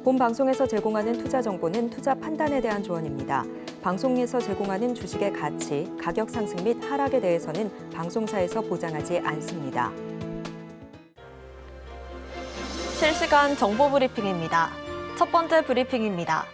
본 방송에서 제공하는 투자 정보는 투자 판단에 대한 조언입니다. 방송에서 제공하는 주식의 가치, 가격 상승 및 하락에 대해서는 방송사에서 보장하지 않습니다. 실시간 정보 브리핑입니다. 첫 번째 브리핑입니다.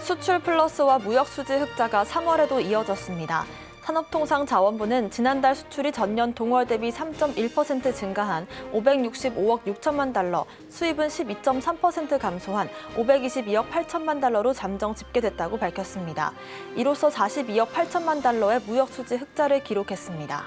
수출 플러스와 무역 수지 흑자가 3월에도 이어졌습니다. 산업통상자원부는 지난달 수출이 전년 동월 대비 3.1% 증가한 565억 6천만 달러, 수입은 12.3% 감소한 522억 8천만 달러로 잠정 집계됐다고 밝혔습니다. 이로써 42억 8천만 달러의 무역 수지 흑자를 기록했습니다.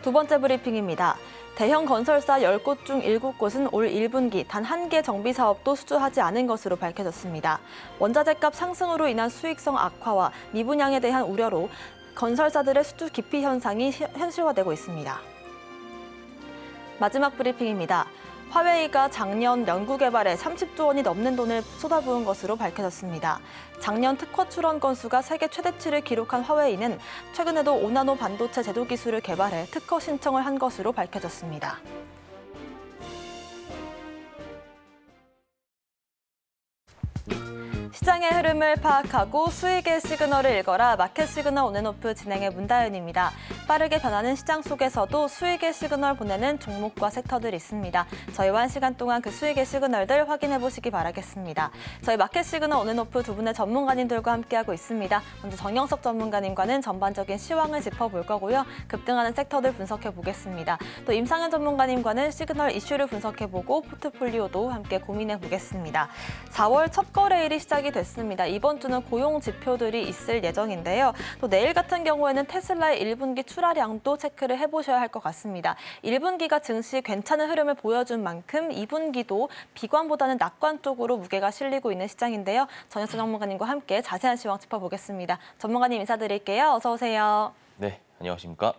두 번째 브리핑입니다. 대형 건설사 10곳 중 7곳은 올 1분기 단 1개 정비 사업도 수주하지 않은 것으로 밝혀졌습니다. 원자재값 상승으로 인한 수익성 악화와 미분양에 대한 우려로 건설사들의 수주 기피 현상이 현실화되고 있습니다. 마지막 브리핑입니다. 화웨이가 작년 연구개발에 30조 원이 넘는 돈을 쏟아부은 것으로 밝혀졌습니다. 작년 특허 출원 건수가 세계 최대치를 기록한 화웨이는 최근에도 5나노 반도체 제조 기술을 개발해 특허 신청을 한 것으로 밝혀졌습니다. 시장의 흐름을 파악하고 수익의 시그널을 읽어라. 마켓 시그널 온앤오프 진행의 문다연입니다. 빠르게 변하는 시장 속에서도 수익의 시그널 보내는 종목과 섹터들이 있습니다. 저희와 1시간 동안 그 수익의 시그널들 확인해 보시기 바라겠습니다. 저희 마켓 시그널 온앤오프 두 분의 전문가님들과 함께하고 있습니다. 먼저 정영석 전문가님과는 전반적인 시황을 짚어볼 거고요. 급등하는 섹터들 분석해 보겠습니다. 또 임상현 전문가님과는 시그널 이슈를 분석해 보고 포트폴리오도 함께 고민해 보겠습니다. 4월 첫 거래일이 시작이 됐습니다. 이번 주는 고용 지표들이 있을 예정인데요. 또 내일 같은 경우에는 테슬라의 1분기 출하량도 체크를 해보셔야 할 것 같습니다. 1분기가 증시 괜찮은 흐름을 보여준 만큼 2분기도 비관보다는 낙관 쪽으로 무게가 실리고 있는 시장인데요. 전현수 전문가님과 함께 자세한 시황 짚어보겠습니다. 전문가님 인사드릴게요. 어서 오세요. 네, 안녕하십니까?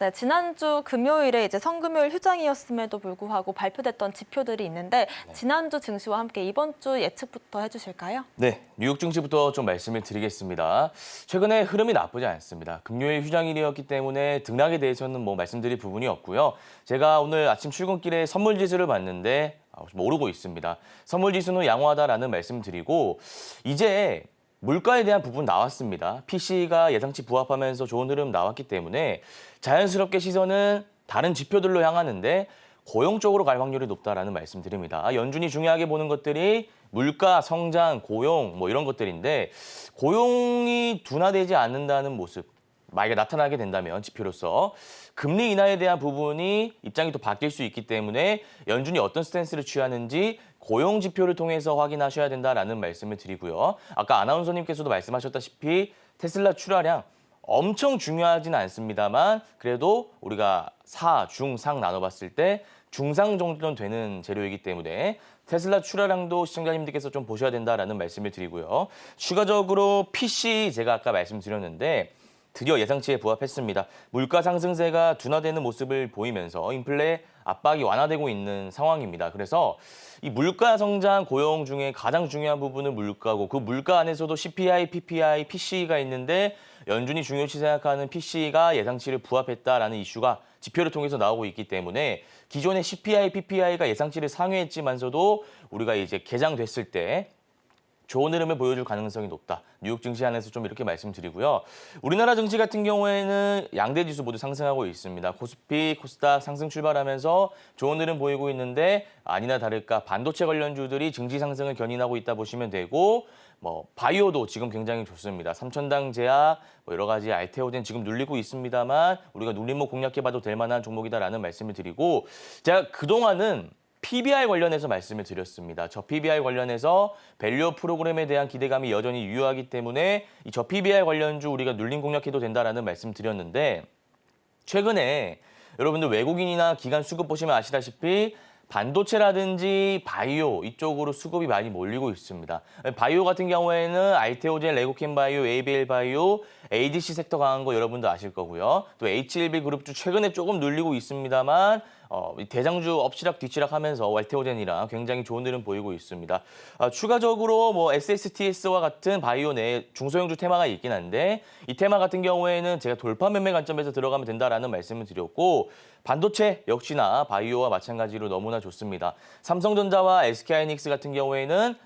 네, 지난주 금요일에 이제 성금요일 휴장이었음에도 불구하고 발표됐던 지표들이 있는데 지난주 증시와 함께 이번 주 예측부터 해주실까요? 네, 뉴욕 증시부터 좀 말씀을 드리겠습니다. 최근에 흐름이 나쁘지 않습니다. 금요일 휴장일이었기 때문에 등락에 대해서는 말씀드릴 부분이 없고요. 제가 오늘 아침 출근길에 선물 지수를 봤는데 좀 오르고 있습니다. 선물 지수는 양호하다라는 말씀 드리고 이제 물가에 대한 부분 나왔습니다. PC가 예상치 부합하면서 좋은 흐름 나왔기 때문에 자연스럽게 시선은 다른 지표들로 향하는데 고용 쪽으로 갈 확률이 높다라는 말씀 드립니다. 연준이 중요하게 보는 것들이 물가, 성장, 고용 이런 것들인데 고용이 둔화되지 않는다는 모습, 만약에 나타나게 된다면 지표로서 금리 인하에 대한 부분이 입장이 또 바뀔 수 있기 때문에 연준이 어떤 스탠스를 취하는지 고용 지표를 통해서 확인하셔야 된다라는 말씀을 드리고요. 아까 아나운서님께서도 말씀하셨다시피 테슬라 출하량 엄청 중요하지는 않습니다만 그래도 우리가 사, 중, 상 나눠봤을 때 중상 정도는 되는 재료이기 때문에 테슬라 출하량도 시청자님들께서 좀 보셔야 된다라는 말씀을 드리고요. 추가적으로 PC 제가 아까 말씀드렸는데 드디어 예상치에 부합했습니다. 물가 상승세가 둔화되는 모습을 보이면서 인플레 압박이 완화되고 있는 상황입니다. 그래서 이 물가 성장 고용 중에 가장 중요한 부분은 물가고 그 물가 안에서도 CPI, PPI, PCE가 있는데 연준이 중요시 생각하는 PCE가 예상치를 부합했다라는 이슈가 지표를 통해서 나오고 있기 때문에 기존의 CPI, PPI가 예상치를 상회했지만서도 우리가 이제 개장됐을 때 좋은 흐름을 보여줄 가능성이 높다. 뉴욕 증시 안에서 좀 이렇게 말씀드리고요. 우리나라 증시 같은 경우에는 양대 지수 모두 상승하고 있습니다. 코스피, 코스닥 상승 출발하면서 좋은 흐름 보이고 있는데 아니나 다를까 반도체 관련주들이 증시 상승을 견인하고 있다 보시면 되고 바이오도 지금 굉장히 좋습니다. 삼천당 제약, 여러 가지 알테오젠 지금 눌리고 있습니다만 우리가 눌림목 공략해봐도 될 만한 종목이다라는 말씀을 드리고 제가 그동안은 PBR 관련해서 말씀을 드렸습니다. 저 PBR 관련해서 밸류 프로그램에 대한 기대감이 여전히 유효하기 때문에 저 PBR 관련주 우리가 눌림 공략해도 된다라는 말씀 드렸는데 최근에 여러분들 외국인이나 기관 수급 보시면 아시다시피 반도체라든지 바이오 이쪽으로 수급이 많이 몰리고 있습니다. 바이오 같은 경우에는 알테오젠, 레고캠 바이오, ABL 바이오, ADC 섹터 강한 거 여러분도 아실 거고요. 또 H1B 그룹주 최근에 조금 눌리고 있습니다만 이 대장주 엎치락 뒤치락 하면서 왈테오젠이랑 굉장히 좋은 흐름 보이고 있습니다. 추가적으로 뭐 SSTS와 같은 바이오 내 중소형주 테마가 있긴 한데 이 테마 같은 경우에는 제가 돌파 매매 관점에서 들어가면 된다라는 말씀을 드렸고 반도체 역시나 바이오와 마찬가지로 너무나 좋습니다. 삼성전자와 SK하이닉스 같은 경우에는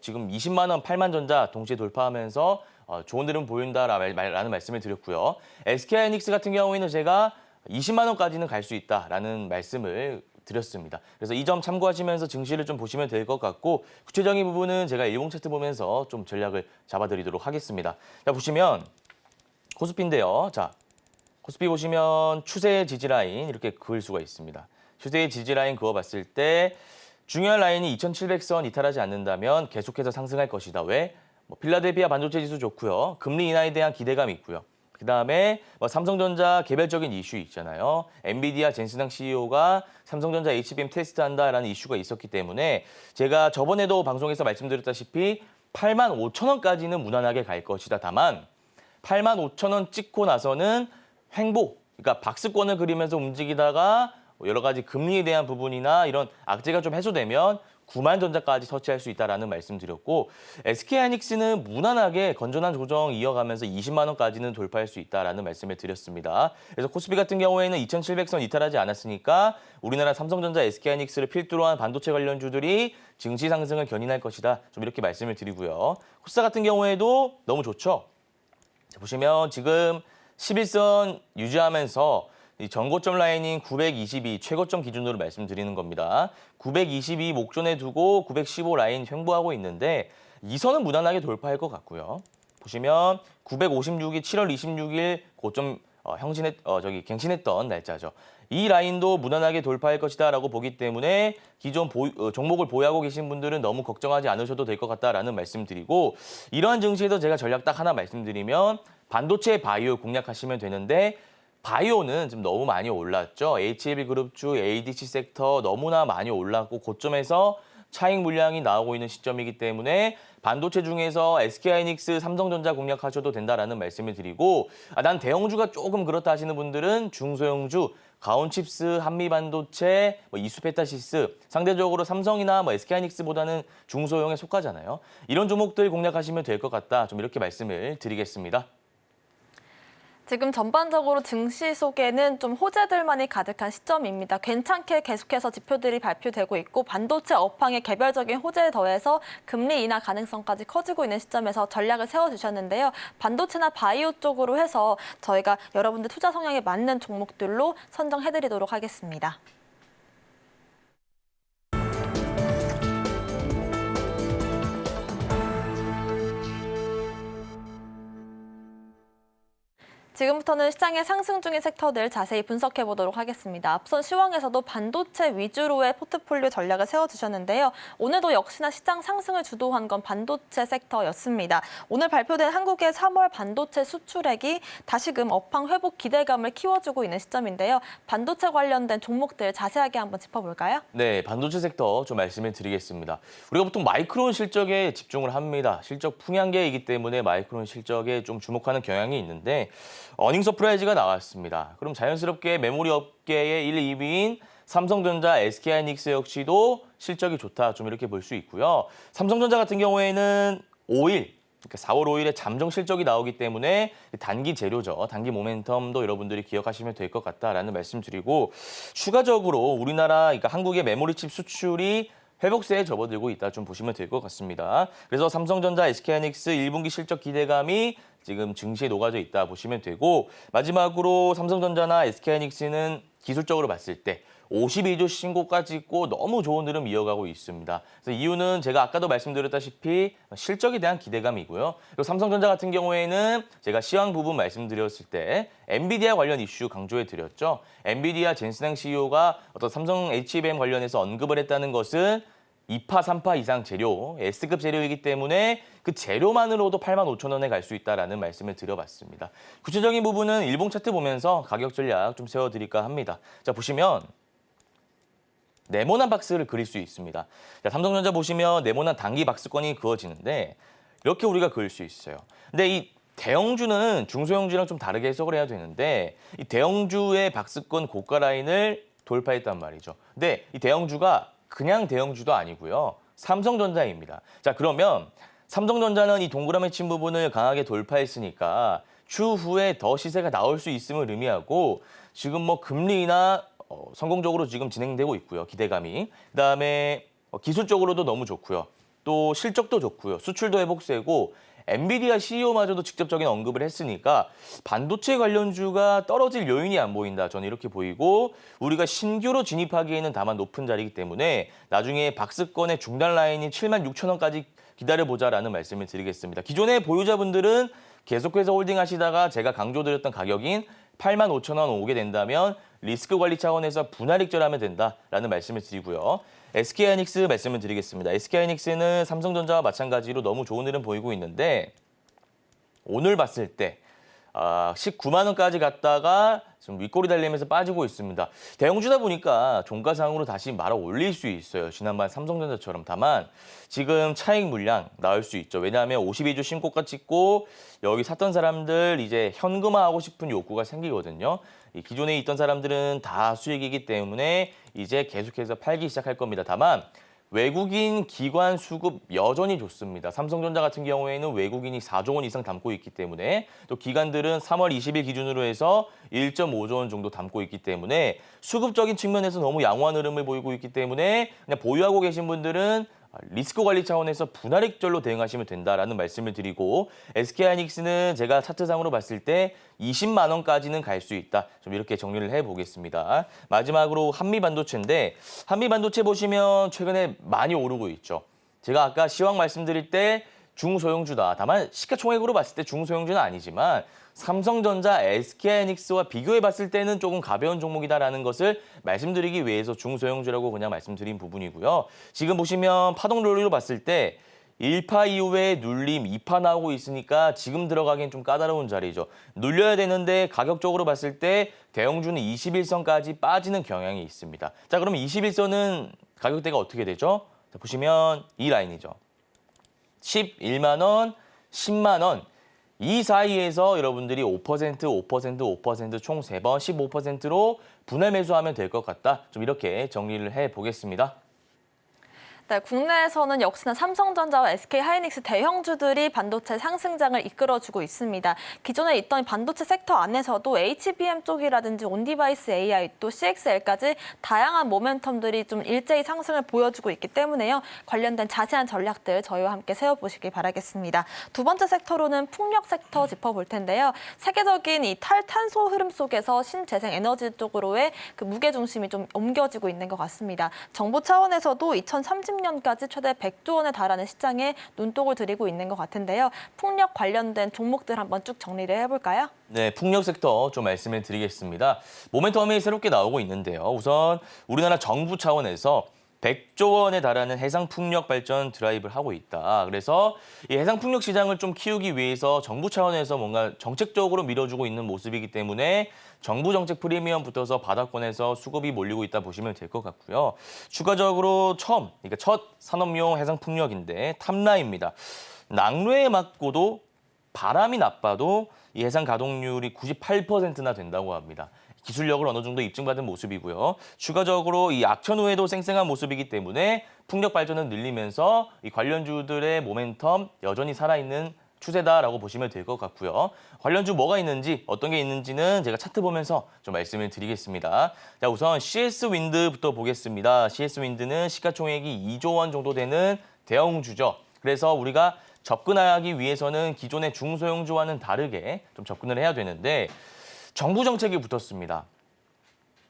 지금 20만 원, 8만 전자 동시에 돌파하면서 좋은 흐름 보인다라는 말씀을 드렸고요. SK하이닉스 같은 경우에는 제가 20만 원까지는 갈 수 있다라는 말씀을 드렸습니다. 그래서 이 점 참고하시면서 증시를 좀 보시면 될 것 같고 구체적인 부분은 제가 일봉 차트 보면서 좀 전략을 잡아드리도록 하겠습니다. 자, 보시면 코스피인데요. 자, 코스피 보시면 추세 지지 라인 이렇게 그을 수가 있습니다. 추세의 지지 라인 그어봤을 때 중요한 라인이 2,700선 이탈하지 않는다면 계속해서 상승할 것이다. 왜? 필라델피아 반도체 지수 좋고요. 금리 인하에 대한 기대감이 있고요. 그다음에 삼성전자 개별적인 이슈 있잖아요. 엔비디아 젠슨항 CEO가 삼성전자 HBM 테스트한다라는 이슈가 있었기 때문에 제가 저번에도 방송에서 말씀드렸다시피 85,000원까지는 무난하게 갈 것이다. 다만 85,000원 찍고 나서는 횡보, 그러니까 박스권을 그리면서 움직이다가 여러 가지 금리에 대한 부분이나 이런 악재가 좀 해소되면 9만 전자까지 터치할 수 있다라는 말씀드렸고 SK하이닉스는 무난하게 건전한 조정 이어가면서 20만 원까지는 돌파할 수 있다라는 말씀을 드렸습니다. 그래서 코스피 같은 경우에는 2,700선 이탈하지 않았으니까 우리나라 삼성전자, SK하이닉스를 필두로 한 반도체 관련주들이 증시 상승을 견인할 것이다. 좀 이렇게 말씀을 드리고요. 코스닥 같은 경우에도 너무 좋죠. 자, 보시면 지금 11선 유지하면서 이 전고점 라인인 922 최고점 기준으로 말씀드리는 겁니다. 922 목전에 두고 915 라인 횡보하고 있는데 이 선은 무난하게 돌파할 것 같고요. 보시면 956이 7월 26일 고점 갱신했던 날짜죠. 이 라인도 무난하게 돌파할 것이다라고 보기 때문에 기존 종목을 보유하고 계신 분들은 너무 걱정하지 않으셔도 될 것 같다라는 말씀드리고 이러한 증시에서 제가 전략 딱 하나 말씀드리면 반도체 바이오 공략하시면 되는데 바이오는 지금 너무 많이 올랐죠. HLB그룹주, ADC 섹터 너무나 많이 올랐고 고점에서 차익 물량이 나오고 있는 시점이기 때문에 반도체 중에서 SK하이닉스, 삼성전자 공략하셔도 된다라는 말씀을 드리고 난 대형주가 조금 그렇다 하시는 분들은 중소형주, 가온칩스, 한미반도체, 이수페타시스 상대적으로 삼성이나 SK하이닉스보다는 중소형에 속하잖아요. 이런 종목들 공략하시면 될 것 같다. 좀 이렇게 말씀을 드리겠습니다. 지금 전반적으로 증시 속에는 좀 호재들만이 가득한 시점입니다. 괜찮게 계속해서 지표들이 발표되고 있고 반도체 업황의 개별적인 호재에 더해서 금리 인하 가능성까지 커지고 있는 시점에서 전략을 세워주셨는데요. 반도체나 바이오 쪽으로 해서 저희가 여러분들 투자 성향에 맞는 종목들로 선정해드리도록 하겠습니다. 지금부터는 시장의 상승 중인 섹터들 자세히 분석해 보도록 하겠습니다. 앞선 시황에서도 반도체 위주로의 포트폴리오 전략을 세워주셨는데요. 오늘도 역시나 시장 상승을 주도한 건 반도체 섹터였습니다. 오늘 발표된 한국의 3월 반도체 수출액이 다시금 업황 회복 기대감을 키워주고 있는 시점인데요. 반도체 관련된 종목들 자세하게 한번 짚어볼까요? 네, 반도체 섹터 좀 말씀을 드리겠습니다. 우리가 보통 마이크론 실적에 집중을 합니다. 실적 풍향계이기 때문에 마이크론 실적에 좀 주목하는 경향이 있는데 어닝 서프라이즈가 나왔습니다. 그럼 자연스럽게 메모리 업계의 1, 2위인 삼성전자, SK하이닉스 역시도 실적이 좋다. 좀 이렇게 볼 수 있고요. 삼성전자 같은 경우에는 5일, 그러니까 4월 5일에 잠정 실적이 나오기 때문에 단기 재료죠. 단기 모멘텀도 여러분들이 기억하시면 될 것 같다라는 말씀드리고 추가적으로 우리나라, 그러니까 한국의 메모리칩 수출이 회복세에 접어들고 있다 좀 보시면 될 것 같습니다. 그래서 삼성전자, SK하이닉스 1분기 실적 기대감이 지금 증시에 녹아져 있다 보시면 되고 마지막으로 삼성전자나 SK하이닉스는 기술적으로 봤을 때 52조 신고가 찍고 너무 좋은 흐름 이어가고 있습니다. 그래서 이유는 제가 아까도 말씀드렸다시피 실적에 대한 기대감이고요. 그리고 삼성전자 같은 경우에는 제가 시황 부분 말씀드렸을 때 엔비디아 관련 이슈 강조해 드렸죠. 엔비디아 젠슨항 CEO가 어떤 삼성 HBM 관련해서 언급을 했다는 것은 2파, 3파 이상 재료, S급 재료이기 때문에 그 재료만으로도 85,000원에 갈 수 있다라는 말씀을 드려봤습니다. 구체적인 부분은 일봉 차트 보면서 가격 전략 좀 세워드릴까 합니다. 자, 보시면 네모난 박스를 그릴 수 있습니다. 자, 삼성전자 보시면 네모난 단기 박스권이 그어지는데 이렇게 우리가 그릴 수 있어요. 근데 이 대형주는 중소형주랑 좀 다르게 해석을 해야 되는데 이 대형주의 박스권 고가 라인을 돌파했단 말이죠. 근데 이 대형주가 그냥 대형주도 아니고요. 삼성전자입니다. 자, 그러면 삼성전자는 이 동그라미 친 부분을 강하게 돌파했으니까 추후에 더 시세가 나올 수 있음을 의미하고 지금 뭐 금리 인하 성공적으로 지금 진행되고 있고요. 기대감이. 그다음에 기술적으로도 너무 좋고요. 또 실적도 좋고요. 수출도 회복세고 엔비디아 CEO마저도 직접적인 언급을 했으니까 반도체 관련주가 떨어질 요인이 안 보인다. 저는 이렇게 보이고 우리가 신규로 진입하기에는 다만 높은 자리이기 때문에 나중에 박스권의 중단 라인이 76,000원까지 기다려보자라는 말씀을 드리겠습니다. 기존의 보유자분들은 계속해서 홀딩하시다가 제가 강조드렸던 가격인 85,000원 오게 된다면 리스크 관리 차원에서 분할익절하면 된다라는 말씀을 드리고요. SK하이닉스 말씀을 드리겠습니다. SK하이닉스는 삼성전자와 마찬가지로 너무 좋은 흐름 보이고 있는데 오늘 봤을 때 19만 원까지 갔다가 좀 윗꼬리 달리면서 빠지고 있습니다. 대형주다 보니까 종가상으로 다시 말아 올릴 수 있어요. 지난번 삼성전자처럼. 다만 지금 차익 물량 나올 수 있죠. 왜냐하면 52주 신고가 찍고 여기 샀던 사람들 이제 현금화하고 싶은 욕구가 생기거든요. 기존에 있던 사람들은 다 수익이기 때문에 이제 계속해서 팔기 시작할 겁니다. 다만 외국인 기관 수급 여전히 좋습니다. 삼성전자 같은 경우에는 외국인이 4조 원 이상 담고 있기 때문에 또 기관들은 3월 20일 기준으로 해서 1.5조 원 정도 담고 있기 때문에 수급적인 측면에서 너무 양호한 흐름을 보이고 있기 때문에 그냥 보유하고 계신 분들은 리스크 관리 차원에서 분할익절로 대응하시면 된다라는 말씀을 드리고 SK하이닉스는 제가 차트상으로 봤을 때 20만 원까지는 갈 수 있다. 좀 이렇게 정리를 해보겠습니다. 마지막으로 한미반도체인데 한미반도체 보시면 최근에 많이 오르고 있죠. 제가 아까 시황 말씀드릴 때 중소형주다. 다만 시가총액으로 봤을 때 중소형주는 아니지만 삼성전자, SK하이닉스와 비교해봤을 때는 조금 가벼운 종목이다라는 것을 말씀드리기 위해서 중소형주라고 그냥 말씀드린 부분이고요. 지금 보시면 파동 롤리로 봤을 때 1파 이후에 눌림, 2파 나오고 있으니까 지금 들어가기엔 좀 까다로운 자리죠. 눌려야 되는데 가격적으로 봤을 때 대형주는 21선까지 빠지는 경향이 있습니다. 자, 그럼 21선은 가격대가 어떻게 되죠? 자, 보시면 이 라인이죠. 11만 원, 10만 원. 이 사이에서 여러분들이 5%, 5%, 5%, 총 3번 15%로 분할 매수하면 될 것 같다. 좀 이렇게 정리를 해보겠습니다. 네, 국내에서는 역시나 삼성전자와 SK하이닉스 대형주들이 반도체 상승장을 이끌어주고 있습니다. 기존에 있던 반도체 섹터 안에서도 HBM 쪽이라든지 온디바이스 AI 또 CXL까지 다양한 모멘텀들이 좀 일제히 상승을 보여주고 있기 때문에요. 관련된 자세한 전략들 저희와 함께 세워보시길 바라겠습니다. 두 번째 섹터로는 풍력 섹터 짚어볼 텐데요. 세계적인 이 탈탄소 흐름 속에서 신재생 에너지 쪽으로의 그 무게중심이 좀 옮겨지고 있는 것 같습니다. 정부 차원에서도 2030년까지 최대 100조 원에 달하는 시장에 눈독을 들이고 있는 것 같은데요. 풍력 관련된 종목들 한번 쭉 정리를 해볼까요? 네, 풍력 섹터 좀 말씀을 드리겠습니다. 모멘텀이 새롭게 나오고 있는데요. 우선 우리나라 정부 차원에서 100조 원에 달하는 해상풍력 발전 드라이브를 하고 있다. 그래서 이 해상풍력 시장을 좀 키우기 위해서 정부 차원에서 뭔가 정책적으로 밀어주고 있는 모습이기 때문에 정부 정책 프리미엄 붙어서 바닥권에서 수급이 몰리고 있다 보시면 될 것 같고요. 추가적으로 그러니까 첫 산업용 해상풍력인데 탐라입니다. 낙뢰에 맞고도 바람이 나빠도 이 해상 가동률이 98%나 된다고 합니다. 기술력을 어느 정도 입증받은 모습이고요. 추가적으로 이 악천후에도 쌩쌩한 모습이기 때문에 풍력 발전을 늘리면서 이 관련주들의 모멘텀 여전히 살아있는 추세다라고 보시면 될 것 같고요. 관련주 뭐가 있는지 어떤 게 있는지는 제가 차트 보면서 좀 말씀을 드리겠습니다. 자, 우선 CS 윈드부터 보겠습니다. CS 윈드는 시가총액이 2조 원 정도 되는 대형주죠. 그래서 우리가 접근하기 위해서는 기존의 중소형주와는 다르게 좀 접근을 해야 되는데 정부 정책이 붙었습니다.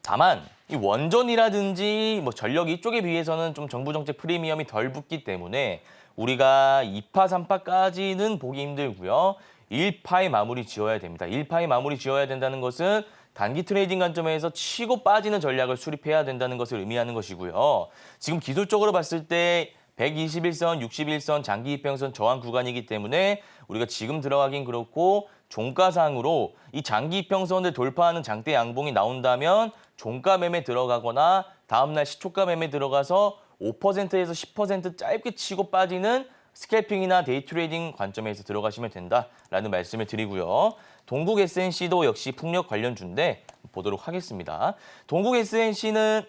다만 이 원전이라든지 뭐 전력 이쪽에 비해서는 좀 정부 정책 프리미엄이 덜 붙기 때문에 우리가 2파, 3파까지는 보기 힘들고요. 1파에 마무리 지어야 됩니다. 1파에 마무리 지어야 된다는 것은 단기 트레이딩 관점에서 치고 빠지는 전략을 수립해야 된다는 것을 의미하는 것이고요. 지금 기술적으로 봤을 때 121선, 61선, 장기 이평선 저항 구간이기 때문에 우리가 지금 들어가긴 그렇고 종가상으로 이 장기 이평선을 돌파하는 장대 양봉이 나온다면 종가 매매 들어가거나 다음날 시초가 매매 들어가서 5%에서 10% 짧게 치고 빠지는 스캘핑이나 데이 트레이딩 관점에서 들어가시면 된다라는 말씀을 드리고요. 동국 SNC도 역시 풍력 관련주인데 보도록 하겠습니다. 동국 SNC는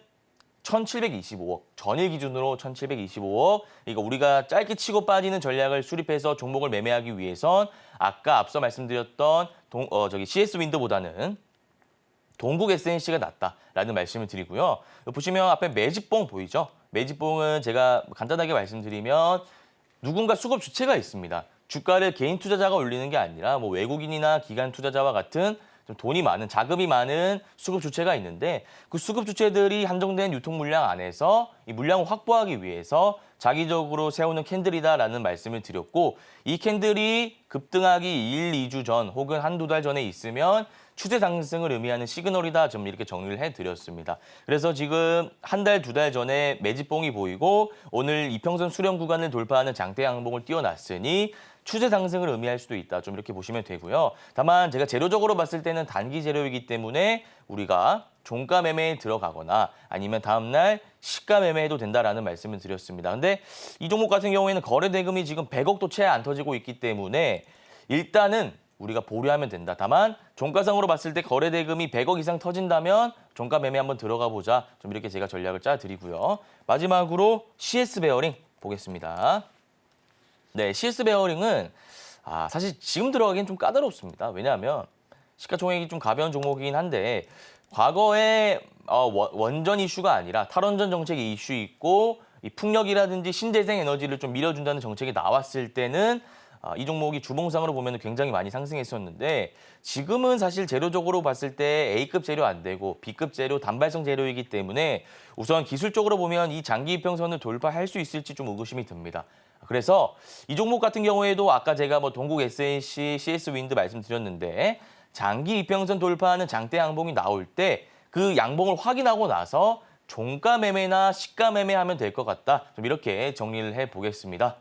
1,725억, 전일 기준으로 1,725억. 이거 우리가 짧게 치고 빠지는 전략을 수립해서 종목을 매매하기 위해선 아까 앞서 말씀드렸던 CS 윈드보다는 동국 SNC가 낫다라는 말씀을 드리고요. 보시면 앞에 매집봉 보이죠? 매집봉은 제가 간단하게 말씀드리면 누군가 수급 주체가 있습니다. 주가를 개인 투자자가 올리는 게 아니라 뭐 외국인이나 기관 투자자와 같은 좀 돈이 많은, 자금이 많은 수급 주체가 있는데 그 수급 주체들이 한정된 유통 물량 안에서 이 물량을 확보하기 위해서 자기적으로 세우는 캔들이다라는 말씀을 드렸고, 이 캔들이 급등하기 1, 2주 전 혹은 한두 달 전에 있으면 추세 상승을 의미하는 시그널이다, 좀 이렇게 정리를 해드렸습니다. 그래서 지금 한 달, 두 달 전에 매집봉이 보이고 오늘 이평선 수렴 구간을 돌파하는 장대 양봉을 띄워놨으니 추세 상승을 의미할 수도 있다, 좀 이렇게 보시면 되고요. 다만 제가 재료적으로 봤을 때는 단기 재료이기 때문에 우리가 종가 매매에 들어가거나 아니면 다음날 시가 매매해도 된다라는 말씀을 드렸습니다. 근데 이 종목 같은 경우에는 거래 대금이 지금 100억도 채 안 터지고 있기 때문에 일단은 우리가 보류하면 된다. 다만 종가상으로 봤을 때 거래 대금이 100억 이상 터진다면 종가 매매 한번 들어가 보자. 좀 이렇게 제가 전략을 짜드리고요. 마지막으로 CS 베어링 보겠습니다. 네, CS 베어링은 사실 지금 들어가기엔 좀 까다롭습니다. 왜냐하면 시가총액이 좀 가벼운 종목이긴 한데 과거에 원전 이슈가 아니라 탈원전 정책이 이슈 있고 이 풍력이라든지 신재생 에너지를 좀 밀어준다는 정책이 나왔을 때는 이 종목이 주봉상으로 보면 굉장히 많이 상승했었는데 지금은 사실 재료적으로 봤을 때 A급 재료 안 되고 B급 재료, 단발성 재료이기 때문에 우선 기술적으로 보면 이 장기 이평선을 돌파할 수 있을지 좀 의구심이 듭니다. 그래서 이 종목 같은 경우에도 아까 제가 동국 SNC, CS 윈드 말씀드렸는데 장기 이평선 돌파하는 장대 양봉이 나올 때 그 양봉을 확인하고 나서 종가 매매나 시가 매매하면 될 것 같다. 좀 이렇게 정리를 해보겠습니다.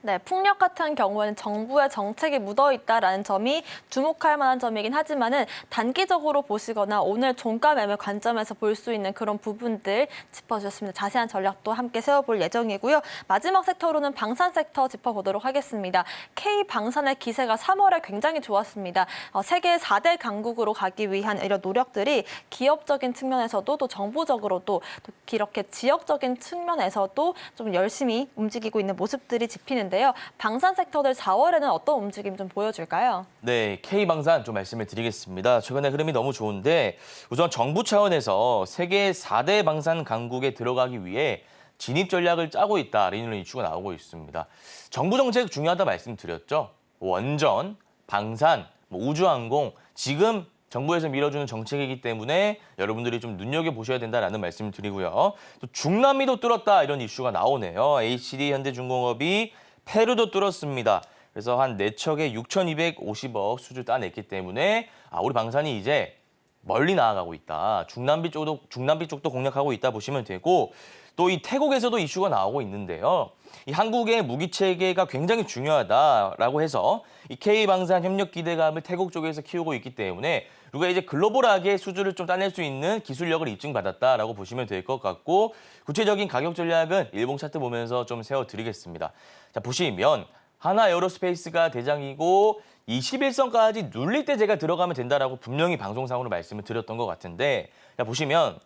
네, 풍력 같은 경우에는 정부의 정책이 묻어있다라는 점이 주목할 만한 점이긴 하지만은 단기적으로 보시거나 오늘 종가 매매 관점에서 볼 수 있는 그런 부분들 짚어주셨습니다. 자세한 전략도 함께 세워볼 예정이고요. 마지막 섹터로는 방산 섹터 짚어보도록 하겠습니다. K방산의 기세가 3월에 굉장히 좋았습니다. 세계 4대 강국으로 가기 위한 이런 노력들이 기업적인 측면에서도 또 정부적으로도 또 이렇게 지역적인 측면에서도 좀 열심히 움직이고 있는 모습들이 집히는데요. 방산 섹터들 4월에는 어떤 움직임 좀 보여줄까요? 네, K방산 좀 말씀을 드리겠습니다. 최근에 흐름이 너무 좋은데 우선 정부 차원에서 세계 4대 방산 강국에 들어가기 위해 진입 전략을 짜고 있다, 이런 이슈가 나오고 있습니다. 정부 정책 중요하다 말씀드렸죠. 원전, 방산, 우주항공, 지금 정부에서 밀어주는 정책이기 때문에 여러분들이 좀 눈여겨보셔야 된다라는 말씀을 드리고요. 또 중남미도 뚫었다, 이런 이슈가 나오네요. HD 현대중공업이 페루도 뚫었습니다. 그래서 한 4척에 6,250억 수주 따냈기 때문에 우리 방산이 이제 멀리 나아가고 있다. 중남미 쪽도 공략하고 있다 보시면 되고, 또 이 태국에서도 이슈가 나오고 있는데요. 이 한국의 무기 체계가 굉장히 중요하다라고 해서 이 K방산 협력 기대감을 태국 쪽에서 키우고 있기 때문에 우리가 이제 글로벌하게 수주를 좀 따낼 수 있는 기술력을 입증받았다라고 보시면 될 것 같고, 구체적인 가격 전략은 일봉 차트 보면서 좀 세워드리겠습니다. 자, 보시면 하나 에어로스페이스가 대장이고 21선까지 눌릴 때 제가 들어가면 된다라고 분명히 방송상으로 말씀을 드렸던 것 같은데, 자, 보시면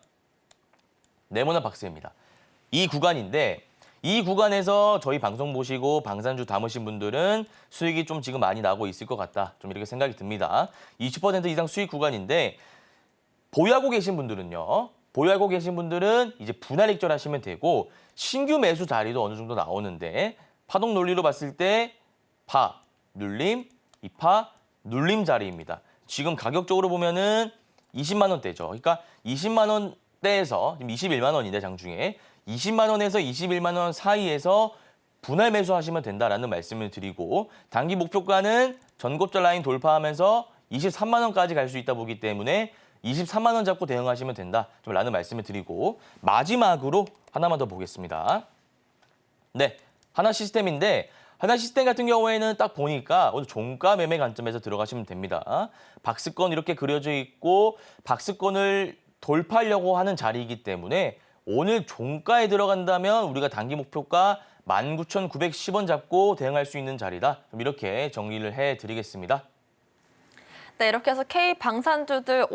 네모난 박스입니다. 이 구간인데 이 구간에서 저희 방송 보시고 방산주 담으신 분들은 수익이 좀 지금 많이 나고 있을 것 같다, 좀 이렇게 생각이 듭니다. 20% 이상 수익 구간인데 보유하고 계신 분들은 이제 분할 익절하시면 되고, 신규 매수 자리도 어느 정도 나오는데 파동 논리로 봤을 때 파, 눌림, 이파, 눌림 자리입니다. 지금 가격적으로 보면은 20만 원대죠. 그러니까 20만 원대에서 지금 21만 원인데 장중에 20만 원에서 21만 원 사이에서 분할 매수하시면 된다라는 말씀을 드리고, 단기 목표가는 전고점 라인 돌파하면서 23만 원까지 갈 수 있다 보기 때문에 23만 원 잡고 대응하시면 된다, 좀 라는 말씀을 드리고, 마지막으로 하나만 더 보겠습니다. 네, 하나시스템인데 하나시스템 같은 경우에는 딱 보니까 오늘 종가 매매 관점에서 들어가시면 됩니다. 박스권 이렇게 그려져 있고 박스권을 돌파하려고 하는 자리이기 때문에 오늘 종가에 들어간다면 우리가 단기 목표가 19,910원 잡고 대응할 수 있는 자리다, 좀 이렇게 정리를 해드리겠습니다. 네, 이렇게 해서 K 방산주들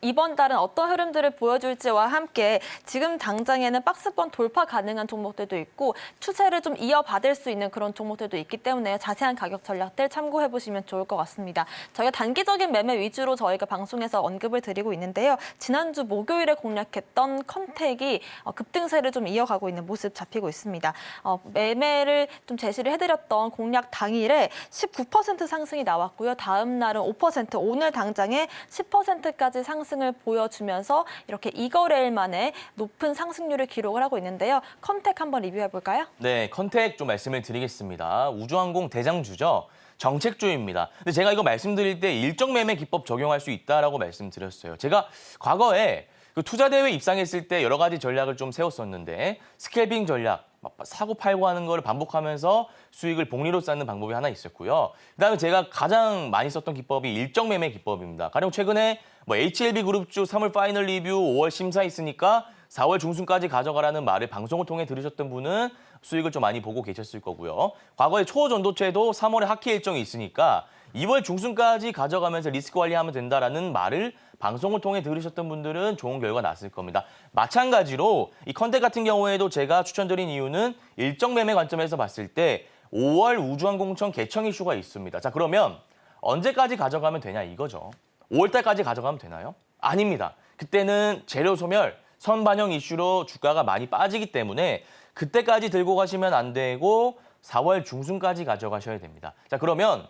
이번 달은 어떤 흐름들을 보여줄지와 함께 지금 당장에는 박스권 돌파 가능한 종목들도 있고 추세를 좀 이어받을 수 있는 그런 종목들도 있기 때문에 자세한 가격 전략들 참고해 보시면 좋을 것 같습니다. 저희가 단기적인 매매 위주로 저희가 방송에서 언급을 드리고 있는데요. 지난주 목요일에 공략했던 컨택이 급등세를 좀 이어가고 있는 모습 잡히고 있습니다. 매매를 좀 제시를 해드렸던 공략 당일에 19% 상승이 나왔고요. 다음 날은 5%, 오늘 당장에 10%까지 상승을 보여주면서 이렇게 2거래일 만에 높은 상승률을 기록을 하고 있는데요. 컨택 한번 리뷰해 볼까요? 네, 컨택 좀 말씀을 드리겠습니다. 우주항공 대장주죠. 정책주입니다. 근데 제가 이거 말씀드릴 때 일정 매매 기법 적용할 수 있다라고 말씀드렸어요. 제가 과거에 그 투자대회 입상했을 때 여러 가지 전략을 좀 세웠었는데 스캘핑 전략, 사고 팔고 하는 거를 반복하면서 수익을 복리로 쌓는 방법이 하나 있었고요. 그다음에 제가 가장 많이 썼던 기법이 일정 매매 기법입니다. 가령 최근에 HLB 그룹주 3월 파이널 리뷰 5월 심사 있으니까 4월 중순까지 가져가라는 말을 방송을 통해 들으셨던 분은 수익을 좀 많이 보고 계셨을 거고요. 과거에 초전도체도 3월에 하키 일정이 있으니까 2월 중순까지 가져가면서 리스크 관리하면 된다라는 말을 방송을 통해 들으셨던 분들은 좋은 결과 났을 겁니다. 마찬가지로 이 컨택 같은 경우에도 제가 추천드린 이유는 일정 매매 관점에서 봤을 때 5월 우주항공청 개청 이슈가 있습니다. 자, 그러면 언제까지 가져가면 되냐 이거죠. 5월 달까지 가져가면 되나요? 아닙니다. 그때는 재료 소멸, 선반영 이슈로 주가가 많이 빠지기 때문에 그때까지 들고 가시면 안 되고 4월 중순까지 가져가셔야 됩니다. 자, 그러면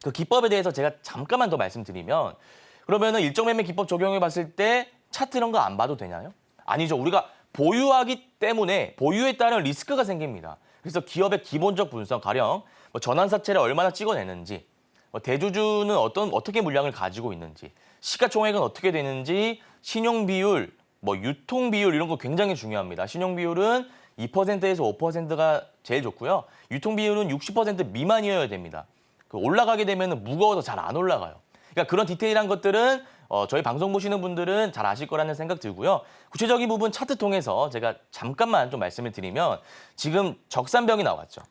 그 기법에 대해서 제가 잠깐만 더 말씀드리면 그러면은 일정 매매 기법 적용해 봤을 때 차트 이런 거 안 봐도 되나요? 아니죠. 우리가 보유하기 때문에 보유에 따른 리스크가 생깁니다. 그래서 기업의 기본적 분석, 가령 전환사채를 얼마나 찍어내는지, 대주주는 어떻게 물량을 가지고 있는지, 시가총액은 어떻게 되는지, 신용 비율, 유통 비율 이런 거 굉장히 중요합니다. 신용 비율은 2%에서 5%가 제일 좋고요. 유통 비율은 60% 미만이어야 됩니다. 올라가게 되면 무거워서 잘 안 올라가요. 그러니까 그런 디테일한 것들은 저희 방송 보시는 분들은 잘 아실 거라는 생각 들고요. 구체적인 부분 차트 통해서 제가 잠깐만 좀 말씀을 드리면 지금 적산병이 나왔죠.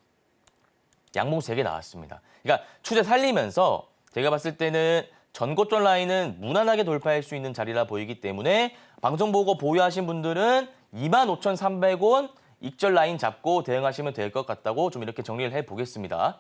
양봉 3개 나왔습니다. 그러니까 추세 살리면서 제가 봤을 때는 전고점 라인은 무난하게 돌파할 수 있는 자리라 보이기 때문에 방송 보고 보유하신 분들은 25,300원 익절 라인 잡고 대응하시면 될 것 같다고 좀 이렇게 정리를 해보겠습니다.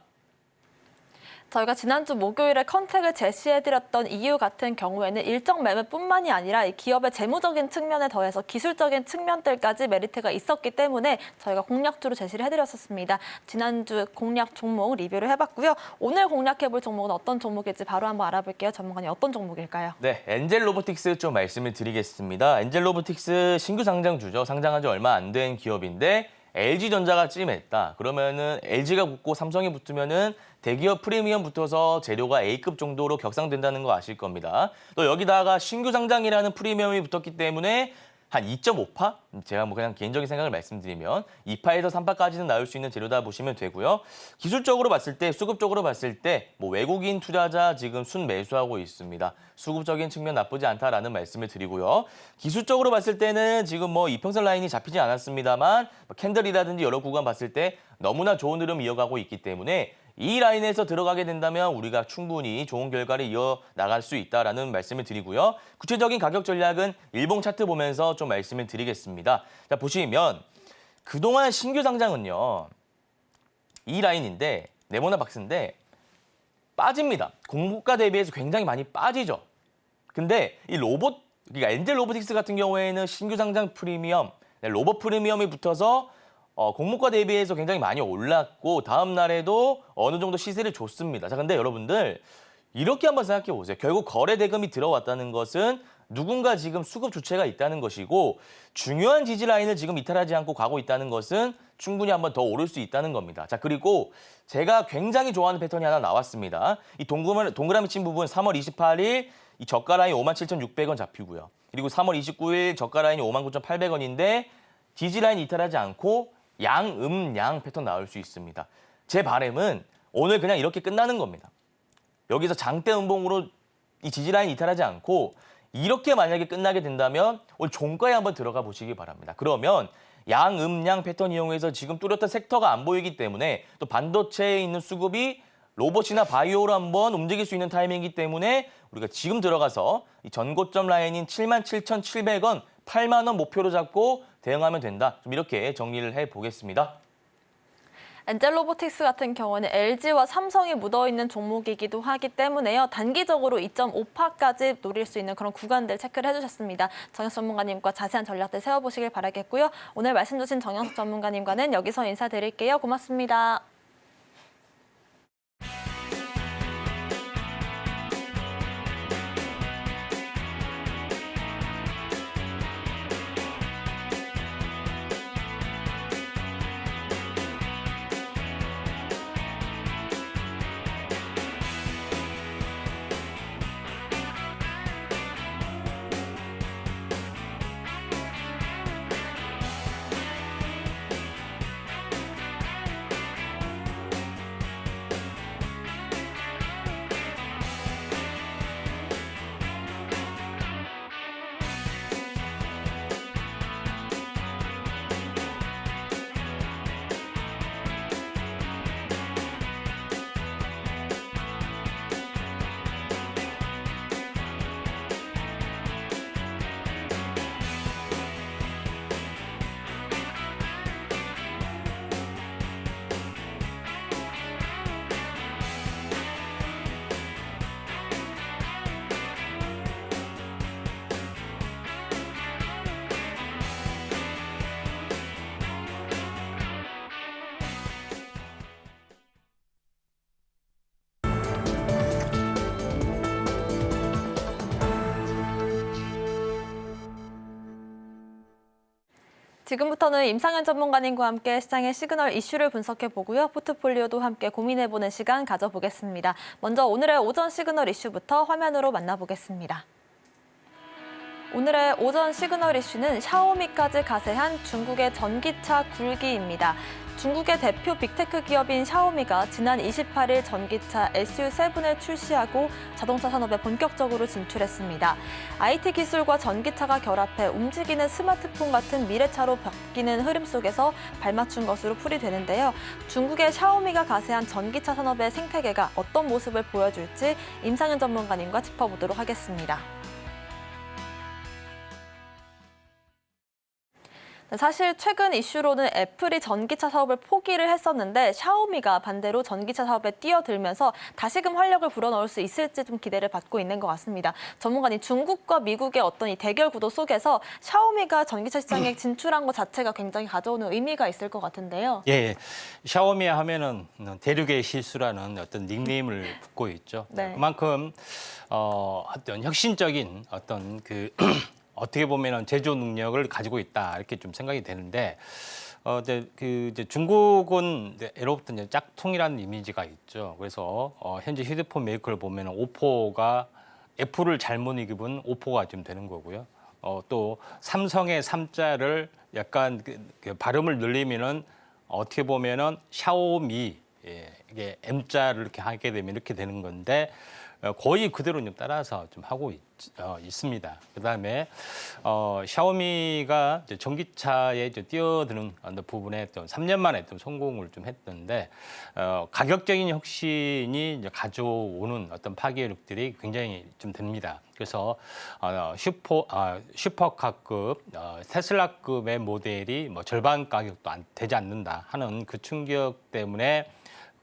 저희가 지난주 목요일에 컨택을 제시해드렸던 이유 같은 경우에는 일정 매매뿐만이 아니라 이 기업의 재무적인 측면에 더해서 기술적인 측면들까지 메리트가 있었기 때문에 저희가 공략주로 제시를 해드렸었습니다. 지난주 공략 종목 리뷰를 해봤고요. 오늘 공략해볼 종목은 어떤 종목일지 바로 한번 알아볼게요. 전문가님 어떤 종목일까요? 네, 엔젤 로보틱스 좀 말씀을 드리겠습니다. 엔젤 로보틱스 신규 상장주죠. 상장한 지 얼마 안 된 기업인데 LG전자가 찜했다. 그러면은 LG가 붙고 삼성이 붙으면은 대기업 프리미엄 붙어서 재료가 A급 정도로 격상된다는 거 아실 겁니다. 또 여기다가 신규 상장이라는 프리미엄이 붙었기 때문에 한 2.5파? 제가 그냥 개인적인 생각을 말씀드리면 2파에서 3파까지는 나올 수 있는 재료다 보시면 되고요. 기술적으로 봤을 때, 수급적으로 봤을 때 외국인 투자자 지금 순매수하고 있습니다. 수급적인 측면 나쁘지 않다라는 말씀을 드리고요. 기술적으로 봤을 때는 지금 이평선 라인이 잡히지 않았습니다만 캔들이라든지 여러 구간 봤을 때 너무나 좋은 흐름 이어가고 있기 때문에 이 라인에서 들어가게 된다면 우리가 충분히 좋은 결과를 이어나갈 수 있다라는 말씀을 드리고요. 구체적인 가격 전략은 일봉 차트 보면서 좀 말씀을 드리겠습니다. 자, 보시면 그동안 신규 상장은요. 이 라인인데 네모나 박스인데 빠집니다. 공모가 대비해서 굉장히 많이 빠지죠. 근데 그러니까 엔젤 로보틱스 같은 경우에는 신규 상장 프리미엄, 로봇 프리미엄이 붙어서 공모가 대비해서 굉장히 많이 올랐고 다음 날에도 어느 정도 시세를 줬습니다. 자, 근데 여러분들 이렇게 한번 생각해 보세요. 결국 거래 대금이 들어왔다는 것은 누군가 지금 수급 주체가 있다는 것이고 중요한 지지 라인을 지금 이탈하지 않고 가고 있다는 것은 충분히 한번 더 오를 수 있다는 겁니다. 자, 그리고 제가 굉장히 좋아하는 패턴이 하나 나왔습니다. 이 동그라미 친 부분 3월 28일 이 저가 라인 57,600원 잡히고요. 그리고 3월 29일 저가 라인이 59,800원인데 지지 라인 이탈하지 않고 양 패턴 나올 수 있습니다. 제 바람은 오늘 그냥 이렇게 끝나는 겁니다. 여기서 장대 음봉으로 이 지지라인 이탈하지 않고 이렇게 만약에 끝나게 된다면 오늘 종가에 한번 들어가 보시기 바랍니다. 그러면 양 패턴 이용해서 지금 뚜렷한 섹터가 안 보이기 때문에 또 반도체에 있는 수급이 로봇이나 바이오로 한번 움직일 수 있는 타이밍이기 때문에 우리가 지금 들어가서 이 전고점 라인인 77,700원, 8만 원 목표로 잡고 대응하면 된다. 좀 이렇게 정리를 해보겠습니다. 엔젤로보틱스 같은 경우는 LG와 삼성이 묻어있는 종목이기도 하기 때문에요. 단기적으로 2.5파까지 노릴 수 있는 그런 구간들 체크를 해주셨습니다. 정영석 전문가님과 자세한 전략들 세워보시길 바라겠고요. 오늘 말씀 주신 정영석 전문가님과는 여기서 인사드릴게요. 고맙습니다. 지금부터는 임상현 전문가님과 함께 시장의 시그널 이슈를 분석해보고요. 포트폴리오도 함께 고민해보는 시간 가져보겠습니다. 먼저 오늘의 오전 시그널 이슈부터 화면으로 만나보겠습니다. 오늘의 오전 시그널 이슈는 샤오미까지 가세한 중국의 전기차 굴기입니다. 중국의 대표 빅테크 기업인 샤오미가 지난 28일 전기차 SU7을 출시하고 자동차 산업에 본격적으로 진출했습니다. IT 기술과 전기차가 결합해 움직이는 스마트폰 같은 미래차로 바뀌는 흐름 속에서 발맞춘 것으로 풀이되는데요. 중국의 샤오미가 가세한 전기차 산업의 생태계가 어떤 모습을 보여줄지 임상현 전문가님과 짚어보도록 하겠습니다. 사실 최근 이슈로는 애플이 전기차 사업을 포기를 했었는데 샤오미가 반대로 전기차 사업에 뛰어들면서 다시금 활력을 불어넣을 수 있을지 좀 기대를 받고 있는 것 같습니다. 전문가님, 중국과 미국의 어떤 이 대결 구도 속에서 샤오미가 전기차 시장에 진출한 것 자체가 굉장히 가져오는 의미가 있을 것 같은데요. 예, 샤오미 하면은 대륙의 실수라는 어떤 닉네임을 붙고 있죠. 네. 그만큼 어떤 혁신적인 어떤 그 어떻게 보면은 제조 능력을 가지고 있다 이렇게 좀 생각이 되는데, 이제 중국은 예로부터 이제 짝퉁이라는 이미지가 있죠. 그래서 현재 휴대폰 메이커를 보면은 오포가 애플을 잘못 입은 오포가 좀 되는 거고요. 또 삼성의 삼자를 약간 그 발음을 늘리면은 어떻게 보면은 샤오미, 이게 M자를 이렇게 하게 되면 이렇게 되는 건데. 거의 그대로 좀 따라서 좀 하고 있습니다. 그다음에 샤오미가 이제 전기차에 이제 뛰어드는 부분에 또 3년 만에 좀 성공을 좀 했는데 가격적인 혁신이 이제 가져오는 어떤 파괴력들이 굉장히 좀 됩니다. 그래서 슈퍼카급 테슬라급의 모델이 뭐 절반 가격도 되지 않는다 하는 그 충격 때문에.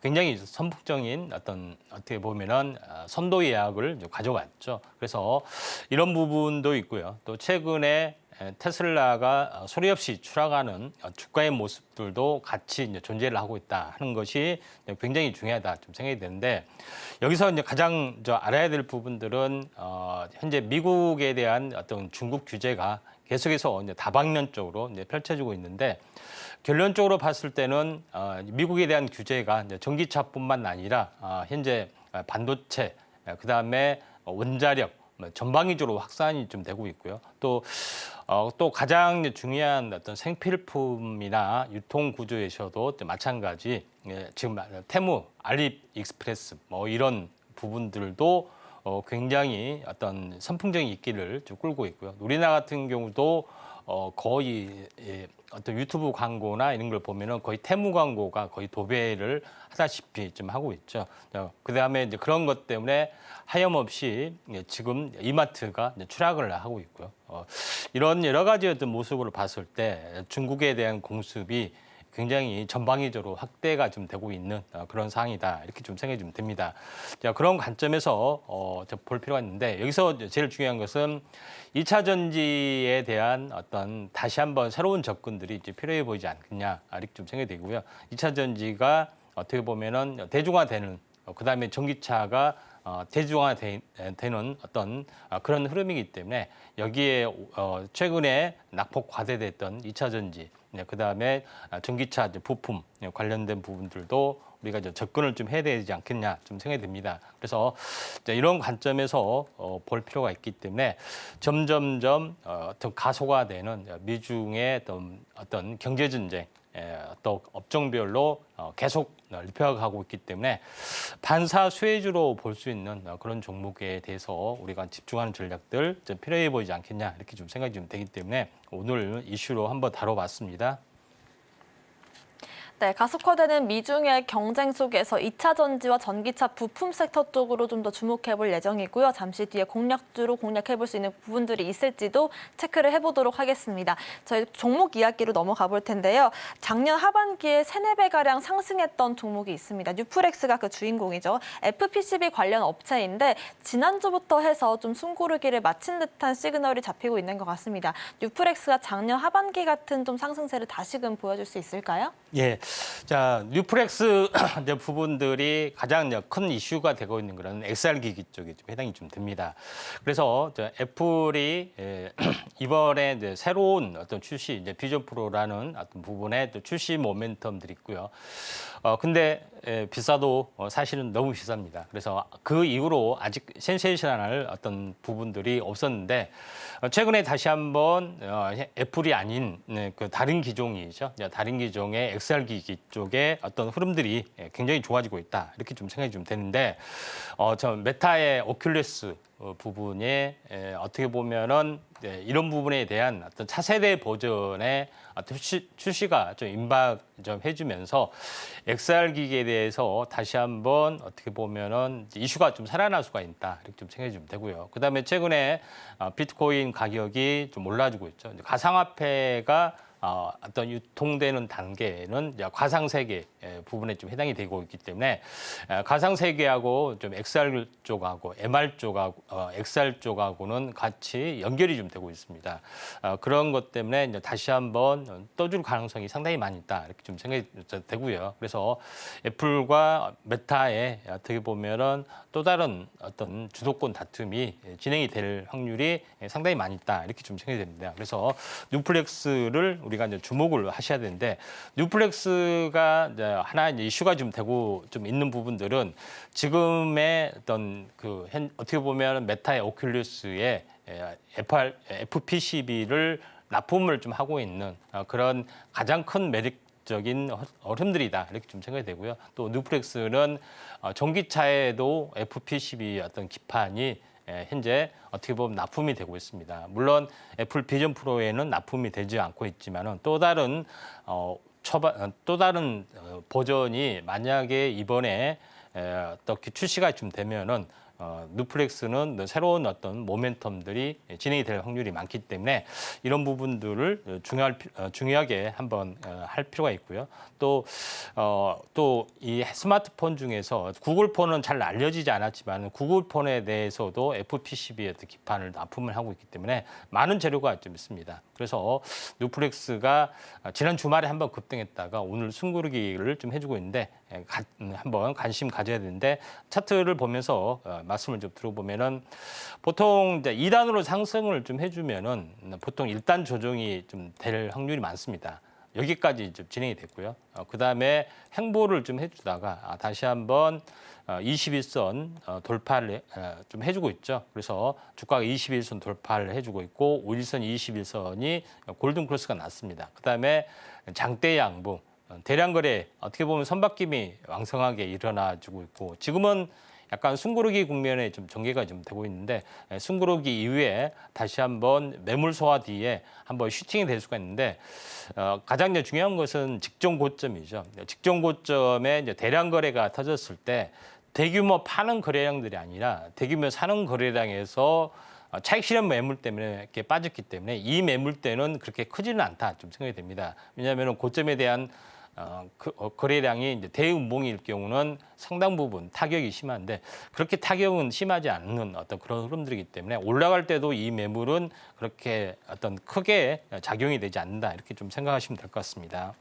굉장히 선풍적인 어떻게 보면은 선도 예약을 가져왔죠. 그래서 이런 부분도 있고요. 또 최근에 테슬라가 소리 없이 추락하는 주가의 모습들도 같이 이제 존재를 하고 있다 하는 것이 굉장히 중요하다 좀 생각이 되는데, 여기서 이제 가장 알아야 될 부분들은 현재 미국에 대한 어떤 중국 규제가 계속해서 이제 다방면적으로 이제 펼쳐지고 있는데, 결론적으로 봤을 때는 미국에 대한 규제가 이제 전기차뿐만 아니라 현재 반도체, 그다음에 원자력 전방위적으로 확산이 좀 되고 있고요. 또 가장 중요한 어떤 생필품이나 유통 구조에서도 마찬가지, 지금 테무, 알리익스프레스 뭐 이런 부분들도 굉장히 어떤 선풍적인 인기를 좀 끌고 있고요. 우리나라 같은 경우도 거의 어떤 유튜브 광고나 이런 걸 보면은 거의 테무 광고가 거의 도배를 하다시피 좀 하고 있죠. 그다음에 이제 그런 것 때문에 하염없이 지금 이마트가 추락을 하고 있고요. 이런 여러 가지 어떤 모습을 봤을 때 중국에 대한 공습이 굉장히 전방위적으로 확대가 좀 되고 있는 그런 상황이다. 이렇게 좀 생각이 좀 듭니다. 자, 그런 관점에서 볼 필요가 있는데 여기서 제일 중요한 것은 2차 전지에 대한 어떤 다시 한번 새로운 접근들이 이제 필요해 보이지 않겠냐. 이렇게 좀 생각이 되고요. 2차 전지가 어떻게 보면은 대중화되는 그다음에 전기차가 대중화되는 어떤 그런 흐름이기 때문에 여기에 최근에 낙폭 과대됐던 2차 전지, 그다음에 전기차 부품 관련된 부분들도 우리가 이제 접근을 좀 해야 되지 않겠냐 좀 생각이 듭니다. 그래서 이런 관점에서 볼 필요가 있기 때문에 점점점 어떤 가속화되는 미중의 어떤 경제 전쟁, 또 업종별로 계속 입혀가고 있기 때문에 반사수혜주로 볼 수 있는 그런 종목에 대해서 우리가 집중하는 전략들 좀 필요해 보이지 않겠냐 이렇게 좀 생각이 좀 되기 때문에 오늘 이슈로 한번 다뤄봤습니다. 네, 가속화되는 미중의 경쟁 속에서 2차 전지와 전기차 부품 섹터 쪽으로 좀 더 주목해 볼 예정이고요. 잠시 뒤에 공략주로 공략해 볼 수 있는 부분들이 있을지도 체크를 해보도록 하겠습니다. 저희 종목 이야기로 넘어가 볼 텐데요. 작년 하반기에 3~4배가량 상승했던 종목이 있습니다. 뉴프렉스가 그 주인공이죠. FPCB 관련 업체인데 지난주부터 해서 좀 숨고르기를 마친 듯한 시그널이 잡히고 있는 것 같습니다. 뉴프렉스가 작년 하반기 같은 좀 상승세를 다시금 보여줄 수 있을까요? 예. 자, 뉴프렉스 부분들이 가장 큰 이슈가 되고 있는 그런 XR 기기 쪽에 좀 해당이 좀 됩니다. 그래서 애플이 이번에 이제 새로운 어떤 출시, 이제 비전 프로라는 어떤 부분에 또 출시 모멘텀들이 있고요. 근데 비싸도 사실은 너무 비쌉니다. 그래서 그 이후로 아직 센세이션할 어떤 부분들이 없었는데 최근에 다시 한번 애플이 아닌 그 다른 기종이죠. 다른 기종의 XR 기기 쪽에 어떤 흐름들이 굉장히 좋아지고 있다. 이렇게 좀 생각이 좀 되는데 저 메타의 오큘러스 부분에 어떻게 보면은 이런 부분에 대한 어떤 차세대 버전의 어떤 출시가 좀 임박 좀 해주면서 XR 기기에 대해서 다시 한번 어떻게 보면은 이슈가 좀 살아날 수가 있다 이렇게 좀 생각이 좀 되고요. 그다음에 최근에 비트코인 가격이 좀 올라주고 있죠. 가상화폐가 어떤 유통되는 단계는 이제 가상세계 부분에 좀 해당이 되고 있기 때문에 가상세계하고 좀 XR 쪽하고 MR 쪽하고 XR 쪽하고는 같이 연결이 좀 되고 있습니다. 그런 것 때문에 이제 다시 한번 떠줄 가능성이 상당히 많이 있다 이렇게 좀 생각이 되고요. 그래서 애플과 메타의 어떻게 보면은 또 다른 어떤 주도권 다툼이 진행이 될 확률이 상당히 많이 있다 이렇게 좀 생각이 됩니다. 그래서 뉴플렉스를 우리가 이제 주목을 하셔야 되는데 뉴플렉스가 이제 하나 이제 이슈가 좀 되고 좀 있는 부분들은 지금의 어떤 그 어떻게 보면 메타의 오큘러스의 FPCB를 납품을 좀 하고 있는 그런 가장 큰 매력적인 흐름들이다 이렇게 좀 생각이 되고요. 또 뉴플렉스는 전기차에도 FPCB 어떤 기판이 현재 어떻게 보면 납품이 되고 있습니다. 물론 애플 비전 프로에는 납품이 되지 않고 있지만은 또 다른 버전이 만약에 이번에 어떻게 출시가 좀 되면은 뉴플렉스는 새로운 어떤 모멘텀들이 진행이 될 확률이 많기 때문에 이런 부분들을 중요하게 한번 할 필요가 있고요. 또 이 스마트폰 중에서 구글폰은 잘 알려지지 않았지만 구글폰에 대해서도 FPCB의 기판을 납품을 하고 있기 때문에 많은 재료가 좀 있습니다. 그래서 뉴플렉스가 지난 주말에 한번 급등했다가 오늘 숨고르기를 좀 해주고 있는데 한번 관심 가져야 되는데 차트를 보면서 말씀을 좀 들어보면은 보통 이제 2단으로 상승을 좀 해주면은 보통 1단 조정이 좀 될 확률이 많습니다. 여기까지 좀 진행이 됐고요. 그 다음에 행보를 좀 해주다가 다시 한번 21선 돌파를 좀 해주고 있죠. 그래서 주가가 21선 돌파를 해주고 있고 5일선, 21선이 골든 크로스가 났습니다. 그 다음에 장대 양봉, 대량 거래 어떻게 보면 선박김이 왕성하게 일어나지고 있고 지금은 약간 숨고르기 국면에 좀 전개가 좀 되고 있는데 숨고르기 이후에 다시 한번 매물 소화 뒤에 한번 슈팅이 될 수가 있는데 가장 이제 중요한 것은 직전 고점이죠. 직전 고점에 이제 대량 거래가 터졌을 때 대규모 파는 거래량들이 아니라 대규모 사는 거래량에서 차익 실현 매물 때문에 이렇게 빠졌기 때문에 이 매물대는 그렇게 크지는 않다 좀 생각이 됩니다. 왜냐하면 고점에 대한 거래량이 이제 대음봉일 경우는 상당 부분 타격이 심한데 그렇게 타격은 심하지 않는 어떤 그런 흐름들이기 때문에 올라갈 때도 이 매물은 그렇게 어떤 크게 작용이 되지 않는다 이렇게 좀 생각하시면 될 것 같습니다.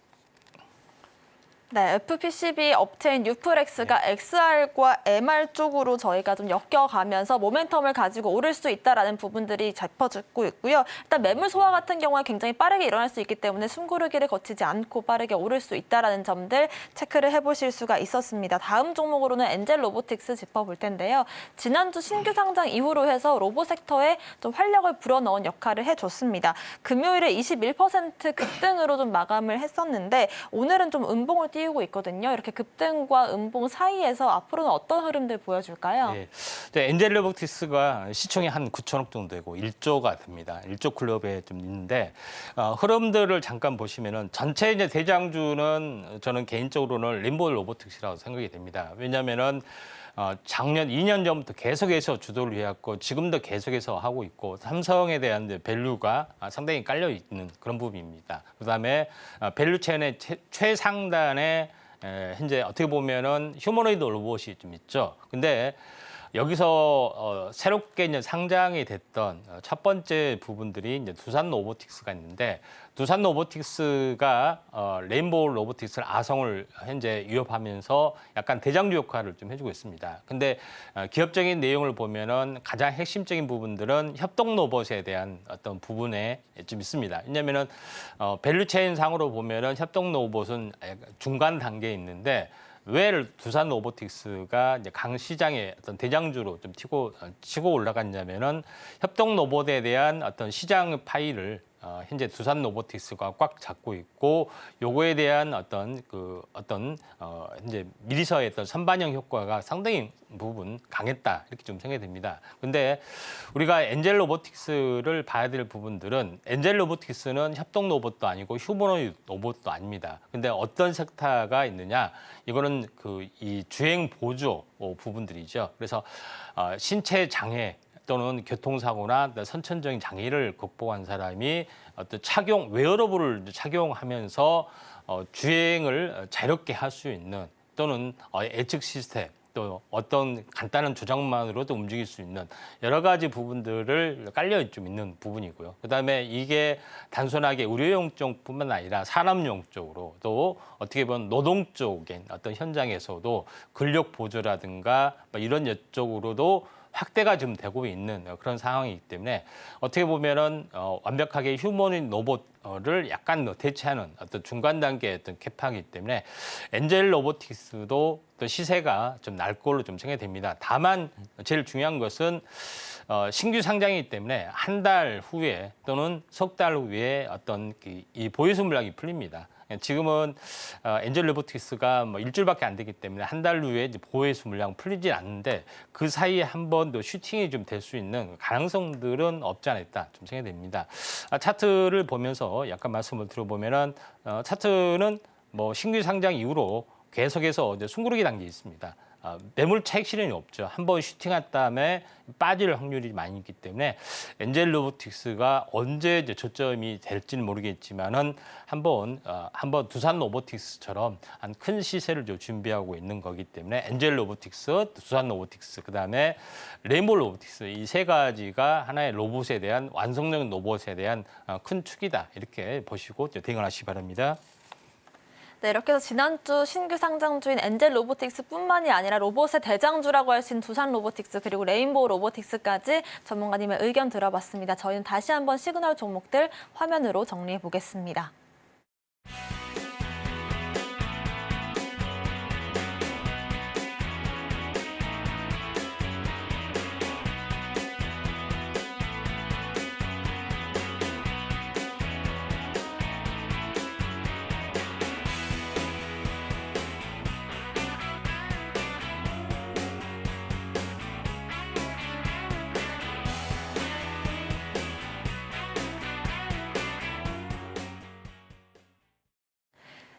네, FPCB 업체인 뉴플렉스가 XR과 MR 쪽으로 저희가 좀 엮여가면서 모멘텀을 가지고 오를 수 있다라는 부분들이 짚어지고 있고요. 일단 매물 소화 같은 경우에 굉장히 빠르게 일어날 수 있기 때문에 숨고르기를 거치지 않고 빠르게 오를 수 있다라는 점들 체크를 해보실 수가 있었습니다. 다음 종목으로는 엔젤 로보틱스 짚어볼 텐데요. 지난주 신규 상장 이후로 해서 로봇 섹터에 좀 활력을 불어넣은 역할을 해줬습니다. 금요일에 21% 급등으로 좀 마감을 했었는데 오늘은 좀 음봉을 띄우고 있거든요. 이렇게 급등과 음봉 사이에서 앞으로는 어떤 흐름들 보여줄까요? 네. 엔젤 로보틱스가 시총이 한 9천억 정도 되고 1조가 됩니다. 1조 클럽에 좀 있는데 흐름들을 잠깐 보시면은 전체 이제 대장주는 저는 개인적으로는 림보 로보틱스라고 생각이 됩니다. 왜냐하면은 작년 2년 전부터 계속해서 주도를 해왔고 지금도 계속해서 하고 있고 삼성에 대한 이제 밸류가 상당히 깔려 있는 그런 부분입니다. 그다음에 밸류 체인의 최상단에 현재 어떻게 보면은 휴머노이드 로봇이 좀 있죠. 근데 여기서 새롭게 이제 상장이 됐던 첫 번째 부분들이 이제 두산 로보틱스가 있는데 두산 로보틱스가 레인보우 로보틱스 아성을 현재 위협하면서 약간 대장주 역할을 좀 해주고 있습니다. 근데 기업적인 내용을 보면은 가장 핵심적인 부분들은 협동 로봇에 대한 어떤 부분에 좀 있습니다. 왜냐면은 밸류체인 상으로 보면은 협동 로봇은 중간 단계에 있는데 왜 두산 로보틱스가 이제 강 시장의 어떤 대장주로 좀 치고 올라갔냐면은 협동 로봇에 대한 어떤 시장 파이를 현재 두산 로보틱스가 꽉 잡고 있고 요거에 대한 어떤 현재 미리서의 어떤 선반영 효과가 상당히 부분 강했다 이렇게 좀 생각이 됩니다. 근데 우리가 엔젤 로보틱스를 봐야 될 부분들은 엔젤 로보틱스는 협동 로봇도 아니고 휴머노이드 로봇도 아닙니다. 근데 어떤 섹터가 있느냐? 이거는 이 주행 보조 부분들이죠. 그래서 신체 장애 또는 교통사고나 선천적인 장애를 극복한 사람이 어떤 웨어러블을 착용하면서 주행을 자유롭게 할 수 있는 또는 예측 시스템 또 어떤 간단한 조작만으로도 움직일 수 있는 여러 가지 부분들을 깔려 좀 있는 부분이고요. 그다음에 이게 단순하게 의료용 쪽뿐만 아니라 산업용 쪽으로 또 어떻게 보면 노동 쪽의 어떤 현장에서도 근력 보조라든가 이런 쪽으로도 확대가 좀 되고 있는 그런 상황이기 때문에 어떻게 보면은 완벽하게 휴머노이드 로봇을 약간 대체하는 어떤 중간 단계의 어떤 캐파이기 때문에 엔젤 로보틱스도 또 시세가 좀 날 걸로 좀 생각이 됩니다. 다만 제일 중요한 것은 신규 상장이기 때문에 한 달 후에 또는 석 달 후에 어떤 이 보유수 물량이 풀립니다. 지금은 엔젤 로보틱스가 뭐 일주일밖에 안 되기 때문에 한 달 후에 이제 보유수 물량 풀리지 않는데 그 사이에 한 번 더 슈팅이 좀 될 수 있는 가능성들은 없지 않아 있다 좀 생각이 됩니다. 차트를 보면서 약간 말씀을 들어보면은 차트는 뭐 신규 상장 이후로 계속해서 이제 숨고르기 단계에 있습니다. 매물 차익 실현이 없죠. 한번 슈팅한 다음에 빠질 확률이 많이 있기 때문에 엔젤 로보틱스가 언제 이제 저점이 될지는 모르겠지만은 한번 두산 로보틱스처럼 한 큰 시세를 좀 준비하고 있는 거기 때문에 엔젤 로보틱스, 두산 로보틱스, 그다음에 레인보우 로보틱스 이 세 가지가 하나의 로봇에 대한 완성형 로봇에 대한 큰 축이다 이렇게 보시고 대응을 하시기 바랍니다. 네, 이렇게 해서 지난주 신규 상장주인 엔젤 로보틱스뿐만이 아니라 로봇의 대장주라고 할 수 있는 두산 로보틱스 그리고 레인보우 로보틱스까지 전문가님의 의견 들어봤습니다. 저희는 다시 한번 시그널 종목들 화면으로 정리해 보겠습니다.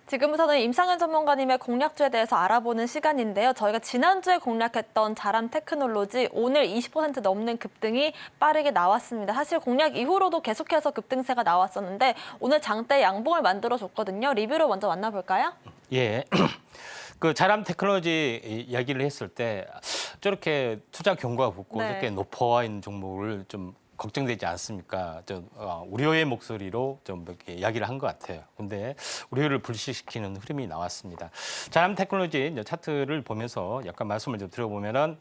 지금부터는 임상현 전문가님의 공략주에 대해서 알아보는 시간인데요. 저희가 지난주에 공략했던 자람 테크놀로지 오늘 20% 넘는 급등이 빠르게 나왔습니다. 사실 공략 이후로도 계속해서 급등세가 나왔었는데 오늘 장대 양봉을 만들어줬거든요. 리뷰를 먼저 만나볼까요? 예. 그 자람 테크놀로지 이야기를 했을 때 저렇게 투자 경고가 붙고 네. 이렇게 높아 있는 종목을 좀 걱정되지 않습니까? 우려의 목소리로 좀 이렇게 이야기를 한 것 같아요. 근데 우려를 불식시키는 흐름이 나왔습니다. 자람 테크놀로지 이제 차트를 보면서 약간 말씀을 좀 드려보면은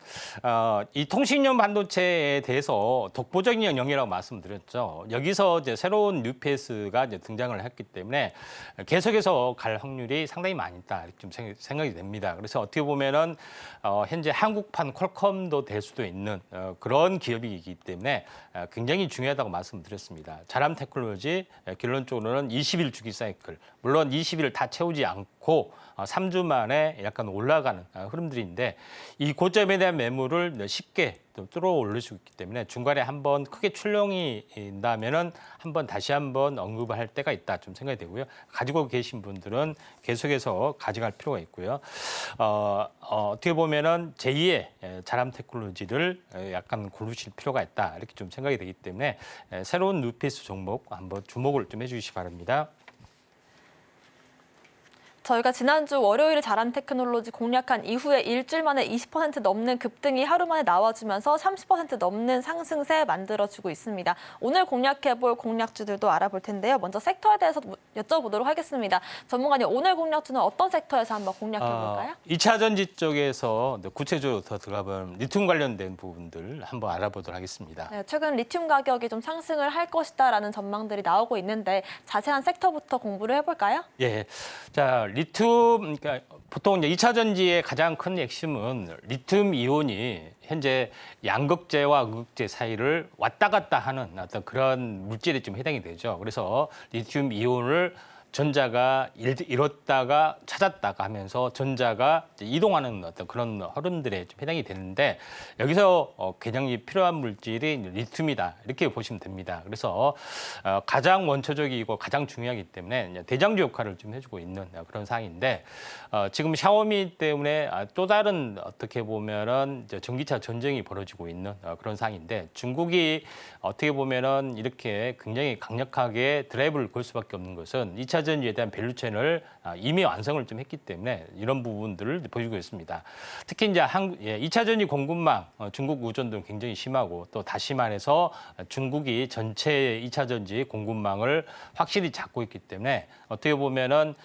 이 통신용 반도체에 대해서 독보적인 영역이라고 말씀드렸죠. 여기서 이제 새로운 뉴페이스가 이제 등장을 했기 때문에 계속해서 갈 확률이 상당히 많이 있다 이렇게 좀 생각이 됩니다. 그래서 어떻게 보면은 현재 한국판 퀄컴도 될 수도 있는 그런 기업이기 때문에 굉장히 중요하다고 말씀드렸습니다. 자람 테크놀로지 결론적으로는 20일 주기 사이클, 물론 20일을 다 채우지 않고 3주 만에 약간 올라가는 흐름들인데 이 고점에 대한 매물을 쉽게 뚫어 올릴 수 있기 때문에 중간에 한번 크게 출렁이 나면은 한번 다시 한번 언급을 할 때가 있다 좀 생각이 되고요. 가지고 계신 분들은 계속해서 가져갈 필요가 있고요. 어떻게 보면은 제2의 자람 테크놀로지를 약간 고르실 필요가 있다 이렇게 좀 생각이 되기 때문에 새로운 뉴페이스 종목 한번 주목을 좀 해주시기 바랍니다. 저희가 지난주 월요일에 자람 테크놀로지 공략한 이후에 일주일 만에 20% 넘는 급등이 하루 만에 나와주면서 30% 넘는 상승세 만들어주고 있습니다. 오늘 공략해볼 공략주들도 알아볼 텐데요. 먼저 섹터에 대해서 여쭤보도록 하겠습니다. 전문가님, 오늘 공략주는 어떤 섹터에서 한번 공략해볼까요? 2차 전지 쪽에서 구체적으로 더 들어가면 리튬 관련된 부분들 한번 알아보도록 하겠습니다. 네, 최근 리튬 가격이 좀 상승을 할 것이다라는 전망들이 나오고 있는데 자세한 섹터부터 공부를 해볼까요? 예, 자 리튬 그러니까 보통 이제 2차 전지의 가장 큰 핵심은 리튬 이온이 현재 양극재와 음극재 사이를 왔다 갔다 하는 어떤 그런 물질에 좀 해당이 되죠. 그래서 리튬 이온을 전자가 잃었다가 찾았다가 하면서 전자가 이동하는 어떤 그런 흐름들에 좀 해당이 되는데 여기서 개념이 필요한 물질이 리튬이다 이렇게 보시면 됩니다. 그래서 가장 원초적이고 가장 중요하기 때문에 대장주 역할을 좀 해주고 있는 그런 상황인데 지금 샤오미 때문에 또 다른 어떻게 보면은 전기차 전쟁이 벌어지고 있는 그런 상황인데 중국이 어떻게 보면은 이렇게 굉장히 강력하게 드라이브를 걸 수밖에 없는 것은 2차 전지에 대한 밸류체인을 이미 완성을 좀 했기 때문에 이런 부분들을 보여주고 있습니다. 특히 이제 2차 전지 공급망 중국 의존도 굉장히 심하고 또 다시 말해서 중국이 전체 2차 전지 공급망을 확실히 잡고 있기 때문에 어떻게 보면은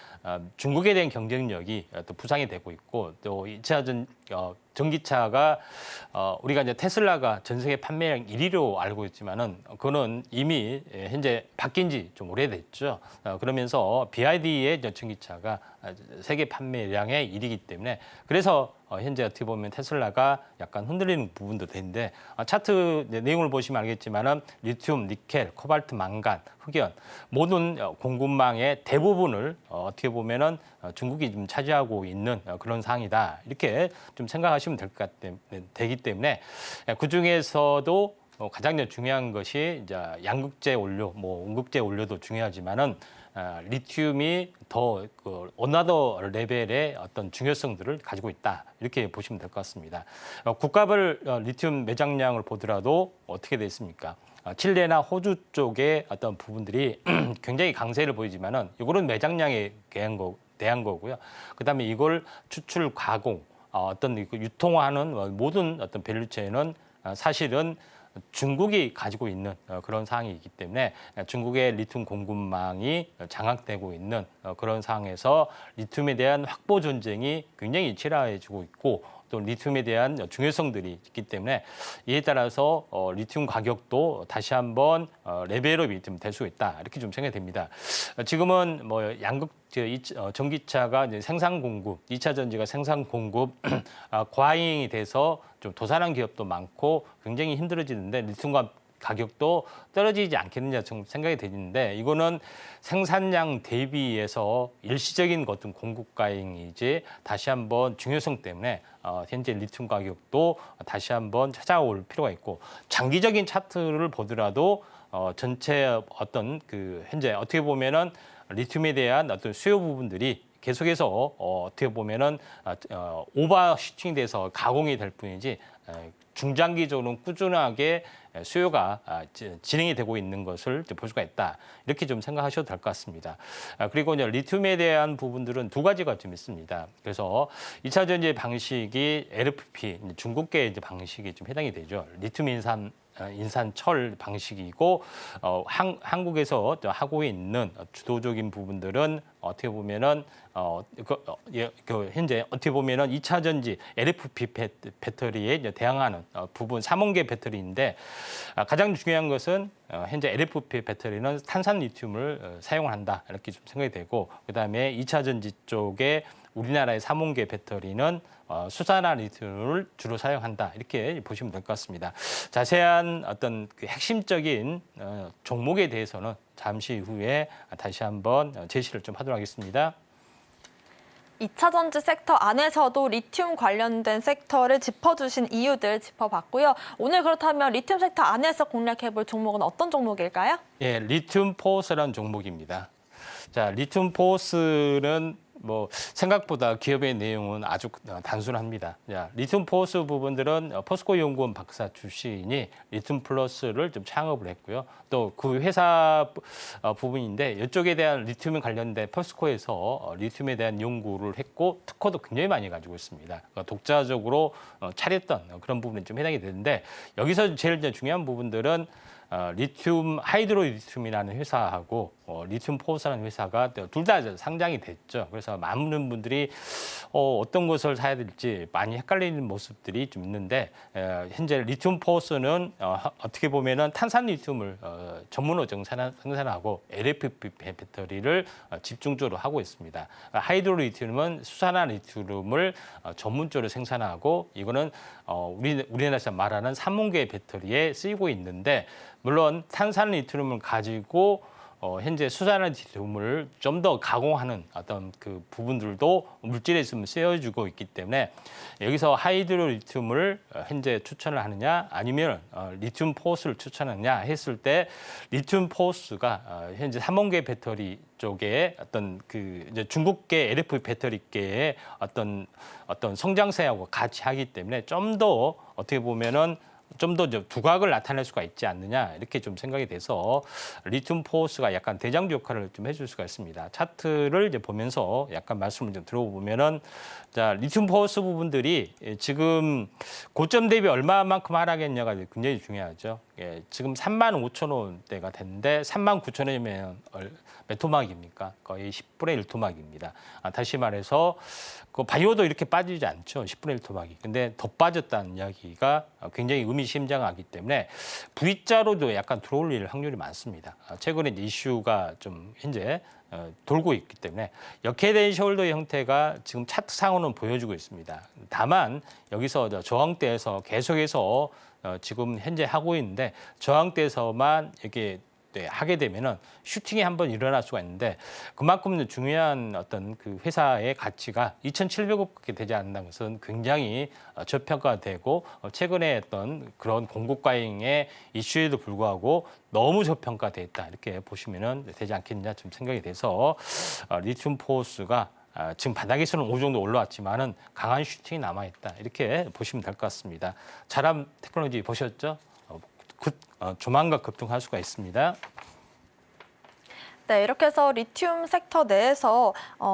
중국에 대한 경쟁력이 또 부상이 되고 있고 또 2차 전기차가 우리가 이제 테슬라가 전 세계 판매량 1위로 알고 있지만은 그거는 이미 현재 바뀐 지 좀 오래됐죠. 그러면서 BYD의 전기차가 세계 판매량의 1위이기 때문에 그래서 현재 어떻게 보면 테슬라가 약간 흔들리는 부분도 되는데 차트 내용을 보시면 알겠지만은 리튬, 니켈, 코발트, 망간, 흑연 모든 공급망의 대부분을 어떻게 보면은 중국이 좀 차지하고 있는 그런 상황이다 이렇게 좀 생각하시면 되기 때문에 그 중에서도 가장 중요한 것이 이제 양극재 원료, 음극재 원료도 중요하지만은 리튬이 더 어나더 레벨의 어떤 중요성들을 가지고 있다 이렇게 보시면 될 것 같습니다. 국가별 리튬 매장량을 보더라도 어떻게 돼 있습니까? 칠레나 호주 쪽의 어떤 부분들이 굉장히 강세를 보이지만은 이거는 매장량에 대한 거고요. 그다음에 이걸 추출 가공 어떤 유통하는 모든 어떤 밸류체인은 사실은 중국이 가지고 있는 그런 상황이기 때문에 중국의 리튬 공급망이 장악되고 있는 그런 상황에서 리튬에 대한 확보 전쟁이 굉장히 치열해지고 있고 또 리튬에 대한 중요성들이 있기 때문에 이에 따라서 리튬 가격도 다시 한번 레벨업이 좀 될 수 있다 이렇게 좀 생각이 됩니다. 지금은 전기차가 이제 생산 공급, 2차 전지가 생산 공급 과잉이 돼서 좀 도산한 기업도 많고 굉장히 힘들어지는데 리튬 가격도 떨어지지 않겠느냐 좀 생각이 되는데 이거는 생산량 대비해서 일시적인 어떤 공급 과잉이지 다시 한번 중요성 때문에 현재 리튬 가격도 다시 한번 찾아올 필요가 있고 장기적인 차트를 보더라도 전체 어떤 현재 어떻게 보면은 리튬에 대한 어떤 수요 부분들이 계속해서 어떻게 보면은 오버 슈팅돼서 가공이 될 뿐이지 중장기적으로 꾸준하게 수요가 진행이 되고 있는 것을 볼 수가 있다. 이렇게 좀 생각하셔도 될 것 같습니다. 그리고 이제 리튬에 대한 부분들은 두 가지가 좀 있습니다. 그래서 2차 전지 방식이 LFP, 중국계 이제 방식이 좀 해당이 되죠. 리튬 인산철 방식이고 한국에서 하고 있는 주도적인 부분들은 어떻게 보면은 현재 어떻게 보면은 2차 전지 LFP 배터리에 이제 대항하는 부분 3원계 배터리인데 가장 중요한 것은 현재 LFP 배터리는 탄산 리튬을 사용한다 이렇게 좀 생각이 되고 그다음에 2차 전지 쪽에 우리나라의 3원계 배터리는 수산화 리튬을 주로 사용한다 이렇게 보시면 될 것 같습니다. 자세한 어떤 그 핵심적인 종목에 대해서는 잠시 후에 다시 한번 제시를 좀 하도록 하겠습니다. 2차 전지 섹터 안에서도 리튬 관련된 섹터를 짚어주신 이유들 짚어봤고요. 오늘 그렇다면 리튬 섹터 안에서 공략해볼 종목은 어떤 종목일까요? 예, 리튬 포스라는 종목입니다. 자, 리튬 포스는 뭐 생각보다 기업의 내용은 아주 단순합니다. 자, 리튬 포스 부분들은 포스코 연구원 박사 출신이 리튬 플러스를 좀 창업을 했고요. 또 그 회사 부분인데 이쪽에 대한 리튬에 관련된 포스코에서 리튬에 대한 연구를 했고 특허도 굉장히 많이 가지고 있습니다. 그러니까 독자적으로 차렸던 그런 부분이 좀 해당이 되는데 여기서 제일 중요한 부분들은 리튬 하이드로 리튬이라는 회사하고 리튬 포스라는 회사가 둘 다 상장이 됐죠. 그래서 많은 분들이 어떤 것을 사야 될지 많이 헷갈리는 모습들이 좀 있는데 현재 리튬 포스는 어떻게 보면은 탄산 리튬을 전문으로 생산하고 LFP 배터리를 집중적으로 하고 있습니다. 하이드로 리튬은 수산화 리튬을 전문적으로 생산하고 이거는 우리나라에서 말하는 3원계 배터리에 쓰이고 있는데 물론 탄산 리튬을 가지고 현재 수산화 리튬을 좀 더 가공하는 어떤 그 부분들도 물질에 있으면 쓰여지고 있기 때문에 여기서 하이드로 리튬을 현재 추천을 하느냐 아니면 리튬 포스를 추천하느냐 했을 때 리튬 포스가 현재 3원계 배터리 쪽에 어떤 그 이제 중국계 LFP 배터리계의 어떤 성장세하고 같이 하기 때문에 좀 더 어떻게 보면은 좀 더 두각을 나타낼 수가 있지 않느냐 이렇게 좀 생각이 돼서 리튬 포스가 약간 대장주 역할을 좀 해줄 수가 있습니다. 차트를 이제 보면서 약간 말씀을 좀 들어보면은 자 리튬 포스 부분들이 지금 고점 대비 얼마만큼 하락했냐가 굉장히 중요하죠. 예, 지금 35,000원대가 됐는데 39,000원이면 몇 토막입니까? 거의 10분의 1토막입니다. 다시 말해서 그 바이오도 이렇게 빠지지 않죠. 10분의 1토막이. 근데 더 빠졌다는 이야기가 굉장히 의미심장하기 때문에 V자로도 약간 들어올릴 확률이 많습니다. 최근에 이제 이슈가 좀 현재 돌고 있기 때문에 역해된 숄더 형태가 지금 차트상으로는 보여주고 있습니다. 다만 여기서 저항대에서 계속해서 지금 현재 하고 있는데 저항대에서만 이렇게 하게 되면은 슈팅이 한번 일어날 수가 있는데 그만큼 중요한 어떤 그 회사의 가치가 2,700억밖에 되지 않는다는 것은 굉장히 저평가되고 최근에 했던 그런 공급 과잉의 이슈에도 불구하고 너무 저평가돼 있다 이렇게 보시면은 되지 않겠냐 좀 생각이 돼서 리튬 포스가 지금 바닥에서는 어느 정도 올라왔지만은 강한 슈팅이 남아있다 이렇게 보시면 될 것 같습니다. 자람 테크놀로지 보셨죠? 조만간 급등할 수가 있습니다. 네, 이렇게 해서 리튬 섹터 내에서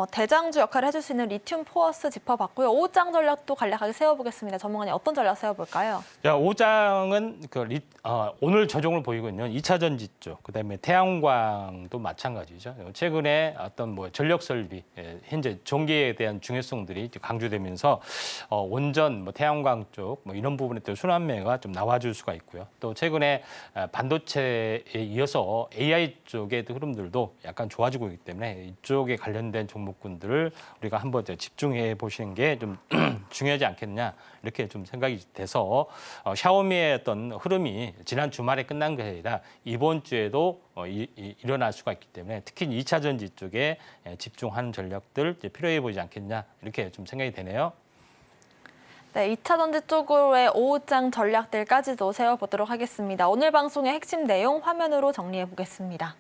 대장주 역할을 해줄 수 있는 리튬 포스 짚어봤고요. 5장 전략도 간략하게 세워보겠습니다. 전문가님 어떤 전략 세워볼까요? 자, 5장은 오늘 조정을 보이고 있는 2차 전지 쪽, 그다음에 태양광도 마찬가지죠. 최근에 어떤 전력 설비, 현재 전기에 대한 중요성들이 강조되면서 원전, 태양광 쪽 이런 부분에 또 순환매가 좀 나와줄 수가 있고요. 또 최근에 반도체에 이어서 AI 쪽의 흐름들도 약간 좋아지고 있기 때문에 이쪽에 관련된 종목군들을 우리가 한번 집중해 보시는 게 좀 중요하지 않겠냐 이렇게 좀 생각이 돼서 샤오미의 어떤 흐름이 지난 주말에 끝난 게 아니라 이번 주에도 일어날 수가 있기 때문에 특히 2차 전지 쪽에 집중하는 전략들 필요해 보이지 않겠냐 이렇게 좀 생각이 되네요. 네, 2차 전지 쪽으로의 5장 전략들까지도 세워보도록 하겠습니다. 오늘 방송의 핵심 내용 화면으로 정리해 보겠습니다.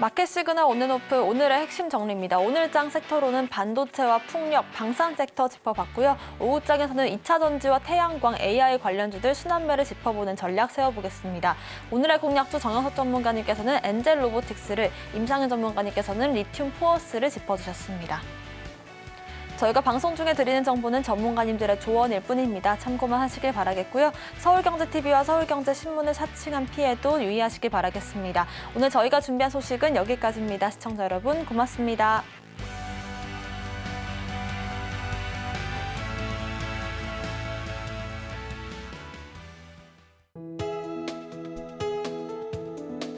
마켓 시그널 온앤오프 오늘의 핵심 정리입니다. 오늘장 섹터로는 반도체와 풍력, 방산 섹터 짚어봤고요. 오후장에서는 2차 전지와 태양광, AI 관련주들 순환매를 짚어보는 전략 세워보겠습니다. 오늘의 공략주 정영석 전문가님께서는 엔젤 로보틱스를, 임상현 전문가님께서는 리튬 포어스를 짚어주셨습니다. 저희가 방송 중에 드리는 정보는 전문가님들의 조언일 뿐입니다. 참고만 하시길 바라겠고요. 서울경제TV와 서울경제신문을 사칭한 피해도 유의하시길 바라겠습니다. 오늘 저희가 준비한 소식은 여기까지입니다. 시청자 여러분 고맙습니다.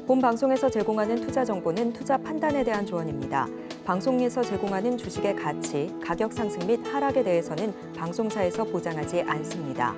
본 방송에서 제공하는 투자 정보는 투자 판단에 대한 조언입니다. 방송에서 제공하는 주식의 가치, 가격 상승 및 하락에 대해서는 방송사에서 보장하지 않습니다.